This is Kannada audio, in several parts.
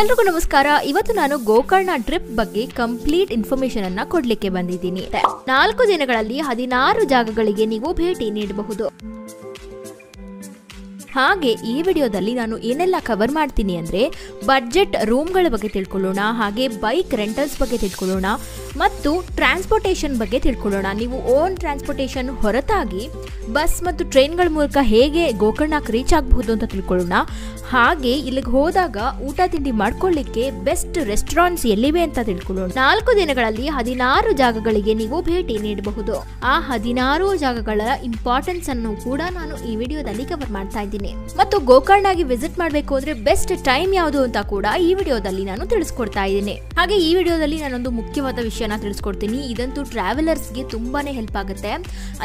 ಎಲ್ರಿಗೂ ನಮಸ್ಕಾರ. ಇವತ್ತು ನಾನು ಗೋಕರ್ಣ ಟ್ರಿಪ್ ಬಗ್ಗೆ ಕಂಪ್ಲೀಟ್ ಇನ್ಫಾರ್ಮೇಶನ್ ಅನ್ನ ಕೊಡ್ಲಿಕ್ಕೆ ಬಂದಿದ್ದೀನಿ. 4 ದಿನಗಳಲ್ಲಿ 16 ಜಾಗಗಳಿಗೆ ನೀವು ಭೇಟಿ ನೀಡಬಹುದು. ಹಾಗೆ ಈ ವಿಡಿಯೋದಲ್ಲಿ ನಾನು ಏನೆಲ್ಲ ಕವರ್ ಮಾಡ್ತೀನಿ ಅಂದರೆ ಬಡ್ಜೆಟ್ ರೂಮ್ಗಳ ಬಗ್ಗೆ ತಿಳ್ಕೊಳ್ಳೋಣ, ಹಾಗೆ ಬೈಕ್ ರೆಂಟಲ್ಸ್ ಬಗ್ಗೆ ತಿಳ್ಕೊಳ್ಳೋಣ ಮತ್ತು ಟ್ರಾನ್ಸ್ಪೋರ್ಟೇಷನ್ ಬಗ್ಗೆ ತಿಳ್ಕೊಳ್ಳೋಣ. ನೀವು ಓನ್ ಟ್ರಾನ್ಸ್ಪೋರ್ಟೇಷನ್ ಹೊರತಾಗಿ ಬಸ್ ಮತ್ತು ಟ್ರೈನ್ಗಳ ಮೂಲಕ ಹೇಗೆ ಗೋಕರ್ಣಕ್ಕೆ ರೀಚ್ ಆಗಬಹುದು ಅಂತ ತಿಳ್ಕೊಳ್ಳೋಣ. ಹಾಗೆ ಇಲ್ಲಿಗೆ ಹೋದಾಗ ಊಟ ತಿಂಡಿ ಮಾಡ್ಕೊಳ್ಳಿಕ್ಕೆ ಬೆಸ್ಟ್ ರೆಸ್ಟೋರೆಂಟ್ಸ್ ಎಲ್ಲಿವೆ ಅಂತ ತಿಳ್ಕೊಳ್ಳೋಣ. 4 ದಿನಗಳಲ್ಲಿ 16 ಜಾಗಗಳಿಗೆ ನೀವು ಭೇಟಿ ನೀಡಬಹುದು. ಆ 16 ಜಾಗಗಳ ಇಂಪಾರ್ಟೆನ್ಸ್ ಅನ್ನು ಕೂಡ ನಾನು ಈ ವಿಡಿಯೋದಲ್ಲಿ ಕವರ್ ಮಾಡ್ತಾ ಇದ್ದೀನಿ. ಮತ್ತು ಗೋಕರ್ಣಗೆ ವಿಸಿಟ್ ಮಾಡಬೇಕು ಅಂದ್ರೆ ಬೆಸ್ಟ್ ಟೈಮ್ ಯಾವುದು ಅಂತ ಕೂಡ ಈ ವಿಡಿಯೋದಲ್ಲಿ ನಾನು ತಿಳಿಸ್ಕೊಡ್ತಾ ಇದ್ದೀನಿ. ಹಾಗೆ ಈ ವಿಡಿಯೋದಲ್ಲಿ ನಾನೊಂದು ಮುಖ್ಯವಾದ ವಿಷಯನ ತಿಳಿಸ್ಕೊಡ್ತೀನಿ. ಇದಂತೂ ಟ್ರಾವೆಲರ್ಸ್ಗೆ ತುಂಬಾನೇ ಹೆಲ್ಪ್ ಆಗುತ್ತೆ.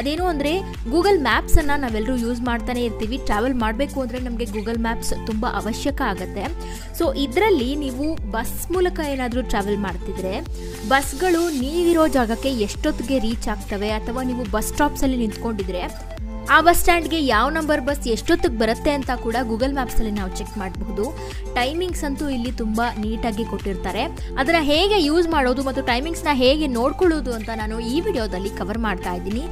ಅದೇನು ಅಂದ್ರೆ ಗೂಗಲ್ ಮ್ಯಾಪ್ಸ್ ಅನ್ನ ನಾವೆಲ್ಲರೂ ಯೂಸ್ ಮಾಡ್ತಾನೆ ಇರ್ತೀವಿ. ಟ್ರಾವೆಲ್ ಮಾಡಬೇಕು ಅಂದ್ರೆ ನಮಗೆ ಗೂಗಲ್ ಮ್ಯಾಪ್ಸ್ ತುಂಬಾ ಅವಶ್ಯಕ ಆಗುತ್ತೆ. ಸೊ ಇದರಲ್ಲಿ ನೀವು ಬಸ್ ಮೂಲಕ ಏನಾದರೂ ಟ್ರಾವೆಲ್ ಮಾಡ್ತಿದ್ರೆ ಬಸ್ಗಳು ನೀವಿರೋ ಜಾಗಕ್ಕೆ ಎಷ್ಟೊತ್ತಿಗೆ ರೀಚ್ ಆಗ್ತವೆ, ಅಥವಾ ನೀವು ಬಸ್ ಸ್ಟಾಪ್ಸ್ ಅಲ್ಲಿ ನಿಂತ್ಕೊಂಡಿದ್ರೆ ಆ ಬಸ್ ಸ್ಟ್ಯಾಂಡ್ಗೆ ಯಾವ ನಂಬರ್ ಬಸ್ ಎಷ್ಟೊತ್ತಿಗೆ ಬರುತ್ತೆ ಅಂತ ಕೂಡ ಗೂಗಲ್ ಮ್ಯಾಪ್ಸಲ್ಲಿ ನಾವು ಚೆಕ್ ಮಾಡಬಹುದು. ಟೈಮಿಂಗ್ಸ್ ಅಂತೂ ಇಲ್ಲಿ ತುಂಬ ನೀಟಾಗಿ ಕೊಟ್ಟಿರ್ತಾರೆ. ಅದನ್ನು ಹೇಗೆ ಯೂಸ್ ಮಾಡೋದು ಮತ್ತು ಟೈಮಿಂಗ್ಸ್ನ ಹೇಗೆ ನೋಡ್ಕೊಳ್ಳೋದು ಅಂತ ನಾನು ಈ ವಿಡಿಯೋದಲ್ಲಿ ಕವರ್ ಮಾಡ್ತಾ ಇದ್ದೀನಿ.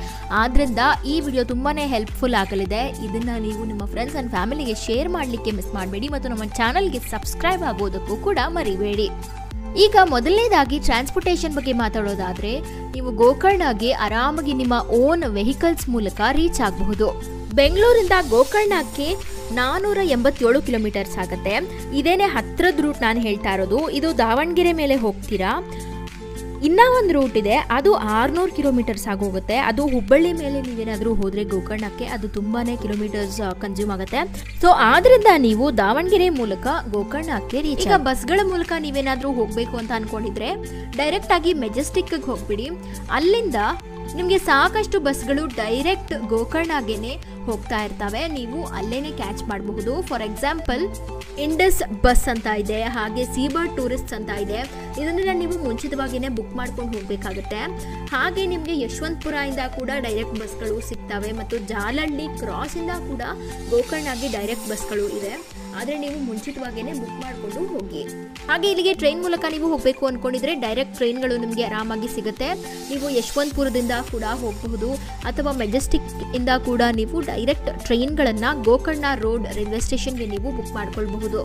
ಆದ್ದರಿಂದ ಈ ವಿಡಿಯೋ ತುಂಬಾ ಹೆಲ್ಪ್ಫುಲ್ ಆಗಲಿದೆ. ಇದನ್ನು ನೀವು ನಿಮ್ಮ ಫ್ರೆಂಡ್ಸ್ ಆ್ಯಂಡ್ ಫ್ಯಾಮಿಲಿಗೆ ಶೇರ್ ಮಾಡಲಿಕ್ಕೆ ಮಿಸ್ ಮಾಡಬೇಡಿ ಮತ್ತು ನಮ್ಮ ಚಾನಲ್ಗೆ ಸಬ್ಸ್ಕ್ರೈಬ್ ಆಗೋದಕ್ಕೂ ಕೂಡ ಮರಿಬೇಡಿ. ಈಗ ಮೊದಲನೇದಾಗಿ ಟ್ರಾನ್ಸ್ಪೋರ್ಟೇಷನ್ ಬಗ್ಗೆ ಮಾತಾಡೋದಾದ್ರೆ ನೀವು ಗೋಕರ್ಣಗೆ ಆರಾಮಾಗಿ ನಿಮ್ಮ ಓನ್ ವೆಹಿಕಲ್ಸ್ ಮೂಲಕ ರೀಚ್ ಆಗಬಹುದು. ಬೆಂಗಳೂರಿಂದ ಗೋಕರ್ಣಕ್ಕೆ 487 ಕಿಲೋಮೀಟರ್ಸ್ ಆಗುತ್ತೆ. ಇದೇನೆ ಹತ್ರದ ರೂಟ್ ನಾನು ಹೇಳ್ತಾ ಇರೋದು. ಇದು ದಾವಣಗೆರೆ ಮೇಲೆ ಹೋಗ್ತೀರಾ. ಇನ್ನ ಒಂದು ರೂಟ್ ಇದೆ, ಅದು 600 ಕಿಲೋಮೀಟರ್ಸ್ ಆಗೋಗುತ್ತೆ. ಅದು ಹುಬ್ಬಳ್ಳಿ ಮೇಲೆ ನೀವೇನಾದರೂ ಹೋದ್ರೆ ಗೋಕರ್ಣಕ್ಕೆ ಅದು ತುಂಬಾನೇ ಕಿಲೋಮೀಟರ್ಸ್ ಕನ್ಸ್ಯೂಮ್ ಆಗುತ್ತೆ. ಸೊ ಆದ್ರಿಂದ ನೀವು ದಾವಣಗೆರೆ ಮೂಲಕ ಗೋಕರ್ಣಕ್ಕೆ ರೀಚ್. ಈಗ ಬಸ್ಗಳ ಮೂಲಕ ನೀವೇನಾದ್ರೂ ಹೋಗ್ಬೇಕು ಅಂತ ಅನ್ಕೊಂಡಿದ್ರೆ ಡೈರೆಕ್ಟ್ ಆಗಿ ಮೆಜೆಸ್ಟಿಕ್ ಹೋಗ್ಬಿಡಿ. ಅಲ್ಲಿಂದ ನಿಮಗೆ ಸಾಕಷ್ಟು ಬಸ್ಗಳು ಡೈರೆಕ್ಟ್ ಗೋಕರ್ಣಗೆನೆ ಹೋಗ್ತಾ ಇರ್ತವೆ. ನೀವು ಅಲ್ಲೇನೆ ಕ್ಯಾಚ್ ಮಾಡಬಹುದು. ಫಾರ್ ಎಕ್ಸಾಂಪಲ್ ಇಂಡಸ್ ಬಸ್ ಅಂತ ಇದೆ, ಹಾಗೆ ಸೀಬರ್ಡ್ ಟೂರಿಸ್ಟ್ ಅಂತ ಇದೆ. ಇದನ್ನೆಲ್ಲ ನೀವು ಮುಂಚಿತವಾಗಿಯೇ ಬುಕ್ ಮಾಡ್ಕೊಂಡು ಹೋಗಬೇಕಾಗುತ್ತೆ. ಹಾಗೆ ನಿಮಗೆ ಯಶವಂತಪುರ ಇಂದ ಕೂಡ ಡೈರೆಕ್ಟ್ ಬಸ್ಗಳು ಸಿಗ್ತವೆ ಮತ್ತು ಜಾಲಹಳ್ಳಿ ಕ್ರಾಸ್ ಇಂದ ಕೂಡ ಗೋಕರ್ಣಗೆ ಡೈರೆಕ್ಟ್ ಬಸ್ಗಳು ಇದೆ. ಆದರೆ ನೀವು ಮುಂಚಿತವಾಗಿಯೇ ಬುಕ್ ಮಾಡಿಕೊಂಡು ಹೋಗಿ. ಹಾಗೆ ಇಲ್ಲಿಗೆ ಟ್ರೈನ್ ಮೂಲಕ ನೀವು ಹೋಗಬೇಕು ಅಂದ್ಕೊಂಡಿದ್ರೆ ಡೈರೆಕ್ಟ್ ಟ್ರೈನ್ಗಳು ನಿಮಗೆ ಆರಾಮಾಗಿ ಸಿಗುತ್ತೆ. ನೀವು ಯಶವಂತಪುರದಿಂದ ಕೂಡ ಹೋಗಬಹುದು ಅಥವಾ ಮೆಜೆಸ್ಟಿಕ್ ಇಂದ ಕೂಡ ನೀವು ಡೈರೆಕ್ಟ್ ಟ್ರೈನ್ಗಳನ್ನು ಗೋಕರ್ಣ ರೋಡ್ ರೈಲ್ವೆ ಸ್ಟೇಷನ್ಗೆ ನೀವು ಬುಕ್ ಮಾಡ್ಕೊಳ್ಬಹುದು.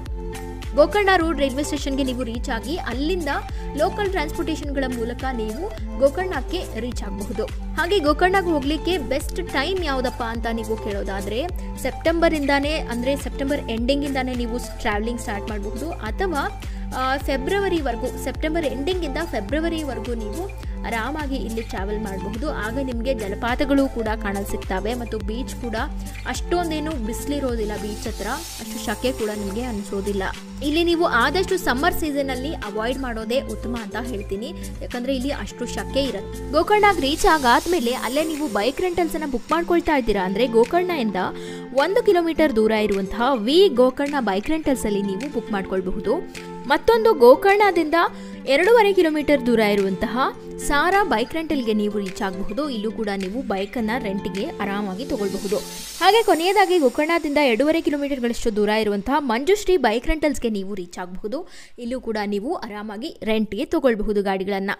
ಗೋಕರ್ಣ ರೋಡ್ ರೈಲ್ವೆ ಸ್ಟೇಷನ್ಗೆ ನೀವು ರೀಚ್ ಆಗಿ ಅಲ್ಲಿಂದ ಲೋಕಲ್ ಟ್ರಾನ್ಸ್ಪೋರ್ಟೇಷನ್ಗಳ ಮೂಲಕ ನೀವು ಗೋಕರ್ಣಕ್ಕೆ ರೀಚ್ ಆಗಬಹುದು. ಹಾಗೆ ಗೋಕರ್ಣಕ್ಕೆ ಹೋಗ್ಲಿಕ್ಕೆ ಬೆಸ್ಟ್ ಟೈಮ್ ಯಾವುದಪ್ಪ ಅಂತ ನೀವು ಕೇಳೋದಾದ್ರೆ ಸೆಪ್ಟೆಂಬರ್ ಇಂದಾನೆ, ಅಂದ್ರೆ ಸೆಪ್ಟೆಂಬರ್ ಎಂಡಿಂಗ್ ಇಂದಾನೆ ನೀವು ಟ್ರಾವೆಲಿಂಗ್ ಸ್ಟಾರ್ಟ್ ಮಾಡಬಹುದು, ಅಥವಾ ಫೆಬ್ರವರಿವರೆಗೂ, ಸೆಪ್ಟೆಂಬರ್ ಎಂಡಿಂಗ್ ಇಂದ ಫೆಬ್ರವರಿವರೆಗೂ ನೀವು ಆರಾಮಾಗಿ ಇಲ್ಲಿ ಟ್ರಾವೆಲ್ ಮಾಡಬಹುದು. ಆಗ ನಿಮಗೆ ಜಲಪಾತಗಳು ಕೂಡ ಕಾಣಲು ಸಿಗ್ತವೆ ಮತ್ತು ಬೀಚ್ ಕೂಡ ಅಷ್ಟೊಂದೇನು ಬಿಸಿಲಿರೋದಿಲ್ಲ. ಬೀಚ್ ಹತ್ರ ಅಷ್ಟು ಶಕೆ ಕೂಡ ನಿಮಗೆ ಅನಿಸೋದಿಲ್ಲ. ಇಲ್ಲಿ ನೀವು ಆದಷ್ಟು ಸಮ್ಮರ್ ಸೀಸನ್ ಅಲ್ಲಿ ಅವಾಯ್ಡ್ ಮಾಡೋದೇ ಉತ್ತಮ ಅಂತ ಹೇಳ್ತೀನಿ, ಯಾಕಂದ್ರೆ ಇಲ್ಲಿ ಅಷ್ಟು ಶಕೆ ಇರುತ್ತೆ. ಗೋಕರ್ಣಕ್ಕೆ ರೀಚ್ ಆಗಾದ್ಮೇಲೆ ಅಲ್ಲೇ ನೀವು ಬೈಕ್ ರೆಂಟಲ್ಸ್ ಅನ್ನ ಬುಕ್ ಮಾಡ್ಕೊಳ್ತಾ ಇದ್ದೀರಾ ಅಂದ್ರೆ ಗೋಕರ್ಣದಿಂದ 1 ಕಿಲೋಮೀಟರ್ ದೂರ ಇರುವಂತಹ ವಿ ಗೋಕರ್ಣ ಬೈಕ್ ರೆಂಟಲ್ಸ್ ಅಲ್ಲಿ ನೀವು ಬುಕ್ ಮಾಡ್ಕೊಳ್ಬಹುದು. ಮತ್ತೊಂದು ಗೋಕರ್ಣದಿಂದ 2.5 ಕಿಲೋಮೀಟರ್ ದೂರ ಇರುವಂತಹ ಸಾರಾ ಬೈಕ್ ರೆಂಟಲ್ಗೆ ನೀವು ರೀಚ್ ಆಗಬಹುದು. ಇಲ್ಲೂ ಕೂಡ ನೀವು ಬೈಕ್ ಅನ್ನ ರೆಂಟ್ಗೆ ಆರಾಮಾಗಿ ತಗೊಳ್ಬಹುದು. ಹಾಗೆ ಕೊನೆಯದಾಗಿ ಗೋಕರ್ಣದಿಂದ 2.5 ಕಿಲೋಮೀಟರ್ಗಳಷ್ಟು ದೂರ ಇರುವಂತಹ ಮಂಜುಶ್ರೀ ಬೈಕ್ ರೆಂಟಲ್ಸ್ಗೆ ನೀವು ರೀಚ್ ಆಗಬಹುದು. ಇಲ್ಲೂ ಕೂಡ ನೀವು ಆರಾಮಾಗಿ ರೆಂಟ್ಗೆ ತಗೊಳ್ಬಹುದು ಗಾಡಿಗಳನ್ನ.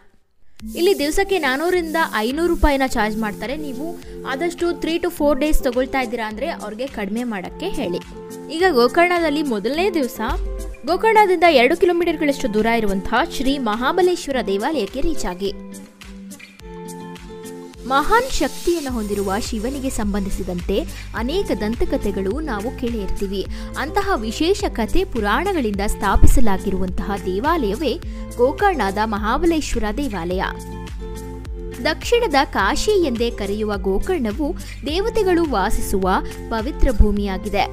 ಇಲ್ಲಿ ದಿವಸಕ್ಕೆ 400ರಿಂದ 500 ರೂಪಾಯಿನ ಚಾರ್ಜ್ ಮಾಡ್ತಾರೆ. ನೀವು ಆದಷ್ಟು 3 to 4 ಡೇಸ್ ತಗೊಳ್ತಾ ಇದ್ದೀರಾ ಅಂದ್ರೆ ಅವ್ರಿಗೆ ಕಡಿಮೆ ಮಾಡಕ್ಕೆ ಹೇಳಿ. ಈಗ ಗೋಕರ್ಣದಲ್ಲಿ ಮೊದಲನೇ ದಿವಸ ಗೋಕರ್ಣದಿಂದ 2 ಕಿಲೋಮೀಟರ್ಗಳಷ್ಟು ದೂರ ಇರುವಂತಹ ಶ್ರೀ ಮಹಾಬಲೇಶ್ವರ ದೇವಾಲಯಕ್ಕೆ ರೀಚ್ ಆಗಿ. ಮಹಾನ್ ಶಕ್ತಿಯನ್ನು ಹೊಂದಿರುವ ಶಿವನಿಗೆ ಸಂಬಂಧಿಸಿದಂತೆ ಅನೇಕ ದಂತಕಥೆಗಳು ನಾವು ಕೇಳಿರ್ತೀವಿ. ಅಂತಹ ವಿಶೇಷ ಕಥೆ ಪುರಾಣಗಳಿಂದ ಸ್ಥಾಪಿಸಲಾಗಿರುವಂತಹ ದೇವಾಲಯವೇ ಗೋಕರ್ಣದ ಮಹಾಬಲೇಶ್ವರ ದೇವಾಲಯ. ದಕ್ಷಿಣದ ಕಾಶಿ ಎಂದೇ ಕರೆಯುವ ಗೋಕರ್ಣವು ದೇವತೆಗಳು ವಾಸಿಸುವ ಪವಿತ್ರ ಭೂಮಿಯಾಗಿದೆ.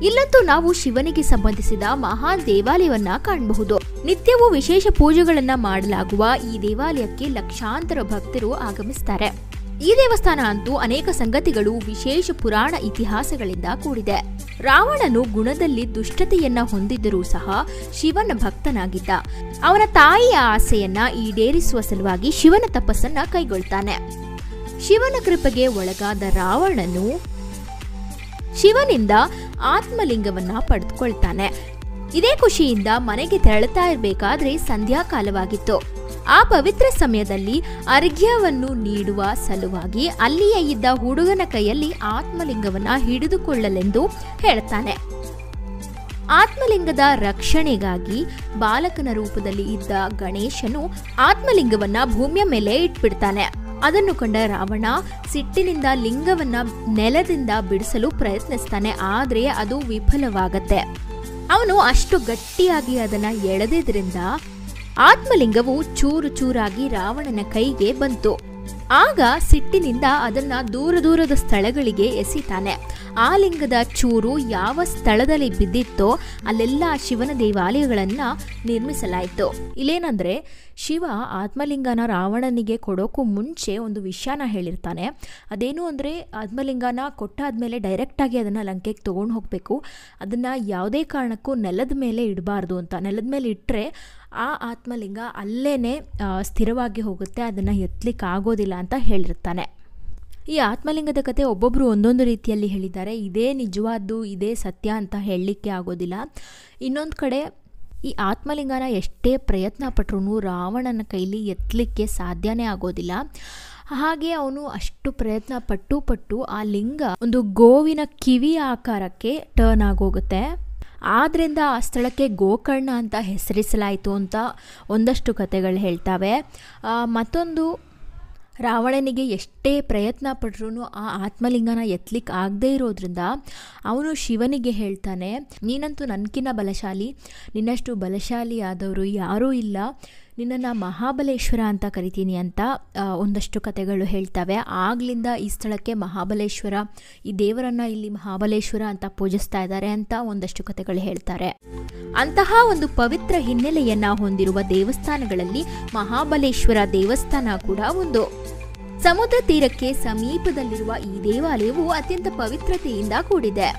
ಇಲ್ಲಂತೂ ನಾವು ಶಿವನಿಗೆ ಸಂಬಂಧಿಸಿದ ಮಹಾನ್ ದೇವಾಲಯವನ್ನ ಕಾಣಬಹುದು. ನಿತ್ಯವೂ ವಿಶೇಷ ಪೂಜೆಗಳನ್ನ ಮಾಡಲಾಗುವ ಈ ದೇವಾಲಯಕ್ಕೆ ಲಕ್ಷಾಂತರ ಭಕ್ತರು ಆಗಮಿಸುತ್ತಾರೆ. ಈ ದೇವಸ್ಥಾನ ಅಂತೂ ಅನೇಕ ಸಂಗತಿಗಳು, ವಿಶೇಷ ಪುರಾಣ ಇತಿಹಾಸಗಳಿಂದ ಕೂಡಿದೆ. ರಾವಣನು ಗುಣದಲ್ಲಿ ದುಷ್ಟತೆಯನ್ನ ಹೊಂದಿದ್ದರೂ ಸಹ ಶಿವನ ಭಕ್ತನಾಗಿದ್ದ. ಅವನ ತಾಯಿಯ ಆಸೆಯನ್ನ ಈಡೇರಿಸುವ ಸಲುವಾಗಿ ಶಿವನ ತಪಸ್ಸನ್ನ ಕೈಗೊಳ್ತಾನೆ. ಶಿವನ ಕೃಪೆಗೆ ಒಳಗಾದ ರಾವಣನು ಶಿವನಿಂದ ಆತ್ಮಲಿಂಗವನ್ನ ಪಡೆದುಕೊಳ್ತಾನೆ. ಇದೇ ಖುಷಿಯಿಂದ ಮನೆಗೆ ತೆರಳುತ್ತಾ ಇರಬೇಕಾದ್ರೆ ಸಂಧ್ಯಾಕಾಲವಾಗಿತ್ತು. ಆ ಪವಿತ್ರ ಸಮಯದಲ್ಲಿ ಅರ್ಘ್ಯವನ್ನು ನೀಡುವ ಸಲುವಾಗಿ ಅಲ್ಲಿಯೇ ಇದ್ದ ಹುಡುಗನ ಕೈಯಲ್ಲಿ ಆತ್ಮಲಿಂಗವನ್ನ ಹಿಡಿದುಕೊಳ್ಳಲೆಂದು ಹೇಳ್ತಾನೆ. ಆತ್ಮಲಿಂಗದ ರಕ್ಷಣೆಗಾಗಿ ಬಾಲಕನ ರೂಪದಲ್ಲಿ ಇದ್ದ ಗಣೇಶನು ಆತ್ಮಲಿಂಗವನ್ನ ಭೂಮಿಯ ಮೇಲೆ ಇಟ್ಬಿಡ್ತಾನೆ. ಅದನ್ನು ಕಂಡ ರಾವಣ ಸಿಟ್ಟಿನಿಂದ ಲಿಂಗವನ್ನ ನೆಲದಿಂದ ಬಿಡಿಸಲು ಪ್ರಯತ್ನಿಸ್ತಾನೆ. ಆದ್ರೆ ಅದು ವಿಫಲವಾಗತ್ತೆ. ಅವನು ಅಷ್ಟು ಗಟ್ಟಿಯಾಗಿ ಅದನ್ನ ಎಳೆದಿದ್ರಿಂದ ಆತ್ಮಲಿಂಗವು ಚೂರು ಚೂರಾಗಿ ರಾವಣನ ಕೈಗೆ ಬಂತು. ಆಗ ಸಿಟ್ಟಿನಿಂದ ಅದನ್ನ ದೂರದ ಸ್ಥಳಗಳಿಗೆ ಎಸಿತಾನೆ. ಆ ಲಿಂಗದ ಚೂರು ಯಾವ ಸ್ಥಳದಲ್ಲಿ ಬಿದ್ದಿತ್ತೋ ಅಲ್ಲೆಲ್ಲ ಶಿವನ ದೇವಾಲಯಗಳನ್ನ ನಿರ್ಮಿಸಲಾಯಿತು. ಇಲ್ಲೇನಂದ್ರೆ ಶಿವ ಆತ್ಮಲಿಂಗನ ರಾವಣನಿಗೆ ಕೊಡೋಕ್ಕೂ ಮುಂಚೆ ಒಂದು ವಿಷಯನ ಹೇಳಿರ್ತಾನೆ. ಅದೇನು ಅಂದರೆ ಆತ್ಮಲಿಂಗನ ಕೊಟ್ಟಾದ್ಮೇಲೆ ಡೈರೆಕ್ಟಾಗಿ ಅದನ್ನು ಲಂಕೆಗೆ ತೊಗೊಂಡು ಹೋಗಬೇಕು, ಅದನ್ನು ಯಾವುದೇ ಕಾರಣಕ್ಕೂ ನೆಲದ ಮೇಲೆ ಇಡಬಾರ್ದು ಅಂತ. ನೆಲದ ಮೇಲೆ ಇಟ್ಟರೆ ಆ ಆತ್ಮಲಿಂಗ ಅಲ್ಲೇ ಸ್ಥಿರವಾಗಿ ಹೋಗುತ್ತೆ, ಅದನ್ನು ಎತ್ತಲಿಕ್ಕೆ ಆಗೋದಿಲ್ಲ ಅಂತ ಹೇಳಿರ್ತಾನೆ. ಈ ಆತ್ಮಲಿಂಗದ ಕತೆ ಒಬ್ಬೊಬ್ಬರು ಒಂದೊಂದು ರೀತಿಯಲ್ಲಿ ಹೇಳಿದ್ದಾರೆ. ಇದೇ ನಿಜವಾದ್ದು, ಇದೇ ಸತ್ಯ ಅಂತ ಹೇಳಲಿಕ್ಕೆ ಆಗೋದಿಲ್ಲ. ಇನ್ನೊಂದು ಕಡೆ ಈ ಆತ್ಮಲಿಂಗನ ಎಷ್ಟೇ ಪ್ರಯತ್ನ ಪಟ್ಟರೂ ರಾವಣನ ಕೈಲಿ ಎತ್ತಲಿಕ್ಕೆ ಸಾಧ್ಯನೇ ಆಗೋದಿಲ್ಲ. ಹಾಗೆ ಅವನು ಅಷ್ಟು ಪ್ರಯತ್ನ ಪಟ್ಟು ಆ ಲಿಂಗ ಒಂದು ಗೋವಿನ ಕಿವಿಯ ಆಕಾರಕ್ಕೆ ಟರ್ನ್ ಆಗೋಗುತ್ತೆ. ಆದ್ದರಿಂದ ಆ ಸ್ಥಳಕ್ಕೆ ಗೋಕರ್ಣ ಅಂತ ಹೆಸರಿಸಲಾಯಿತು ಅಂತ ಒಂದಷ್ಟು ಕಥೆಗಳು ಹೇಳ್ತವೆ. ಮತ್ತೊಂದು, ರಾವಣನಿಗೆ ಎಷ್ಟೇ ಪ್ರಯತ್ನ ಪಟ್ಟರೂ ಆ ಆತ್ಮಲಿಂಗನ ಎತ್ತಲಿಕ್ಕೆ ಆಗದೇ ಇರೋದ್ರಿಂದ ಅವನು ಶಿವನಿಗೆ ಹೇಳ್ತಾನೆ, ನೀನಂತೂ ನನ್ಕಿನ್ನ ಬಲಶಾಲಿ, ನಿನ್ನಷ್ಟು ಬಲಶಾಲಿ ಆದವರು ಯಾರೂ ಇಲ್ಲ, ನಿನ್ನನ್ನು ಮಹಾಬಲೇಶ್ವರ ಅಂತ ಕರಿತೀನಿ ಅಂತ ಒಂದಷ್ಟು ಕಥೆಗಳು ಹೇಳ್ತವೆ. ಆಗ್ಲಿಂದ ಈ ಸ್ಥಳಕ್ಕೆ ಮಹಾಬಲೇಶ್ವರ, ಈ ದೇವರನ್ನ ಇಲ್ಲಿ ಮಹಾಬಲೇಶ್ವರ ಅಂತ ಪೂಜಿಸ್ತಾ ಇದ್ದಾರೆ ಅಂತ ಒಂದಷ್ಟು ಕಥೆಗಳು ಹೇಳ್ತಾರೆ. ಅಂತಹ ಒಂದು ಪವಿತ್ರ ಹಿನ್ನೆಲೆಯನ್ನ ಹೊಂದಿರುವ ದೇವಸ್ಥಾನಗಳಲ್ಲಿ ಮಹಾಬಲೇಶ್ವರ ದೇವಸ್ಥಾನ ಕೂಡ ಒಂದು. ಸಮುದ್ರ ತೀರಕ್ಕೆ ಸಮೀಪದಲ್ಲಿರುವ ಈ ದೇವಾಲಯವು ಅತ್ಯಂತ ಪವಿತ್ರತೆಯಿಂದ ಕೂಡಿದೆ.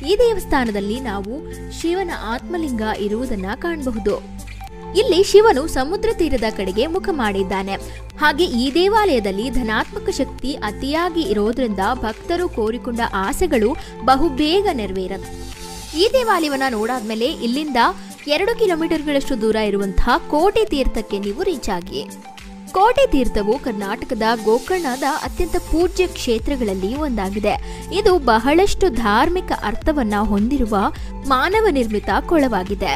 ಈ ದೇವಸ್ಥಾನದಲ್ಲಿ ನಾವು ಶಿವನ ಆತ್ಮಲಿಂಗ ಇರುವುದನ್ನ ಕಾಣಬಹುದು. ಇಲ್ಲಿ ಶಿವನು ಸಮುದ್ರ ತೀರದ ಕಡೆಗೆ ಮುಖ ಮಾಡಿದ್ದಾನೆ. ಹಾಗೆ ಈ ದೇವಾಲಯದಲ್ಲಿ ಧನಾತ್ಮಕ ಶಕ್ತಿ ಅತಿಯಾಗಿ ಇರೋದ್ರಿಂದ ಭಕ್ತರು ಕೋರಿಕೊಂಡ ಆಸೆಗಳು ಬಹುಬೇಗ ನೆರವೇರುತ್ತೆ. ಈ ದೇವಾಲಯವನ್ನ ನೋಡಾದ್ಮೇಲೆ ಇಲ್ಲಿಂದ 2 ಕಿಲೋಮೀಟರ್ಗಳಷ್ಟು ದೂರ ಇರುವಂತಹ ಕೋಟೆ ತೀರ್ಥಕ್ಕೆ ನೀವು ರೀಚ್ ಆಗಿ. ಕೋಟೆ ತೀರ್ಥವು ಕರ್ನಾಟಕದ ಗೋಕರ್ಣದ ಅತ್ಯಂತ ಪೂಜ್ಯ ಕ್ಷೇತ್ರಗಳಲ್ಲಿ ಒಂದಾಗಿದೆ. ಇದು ಬಹಳಷ್ಟು ಧಾರ್ಮಿಕ ಅರ್ಥವನ್ನ ಹೊಂದಿರುವ ಮಾನವ ನಿರ್ಮಿತ ಕೊಳವಾಗಿದೆ.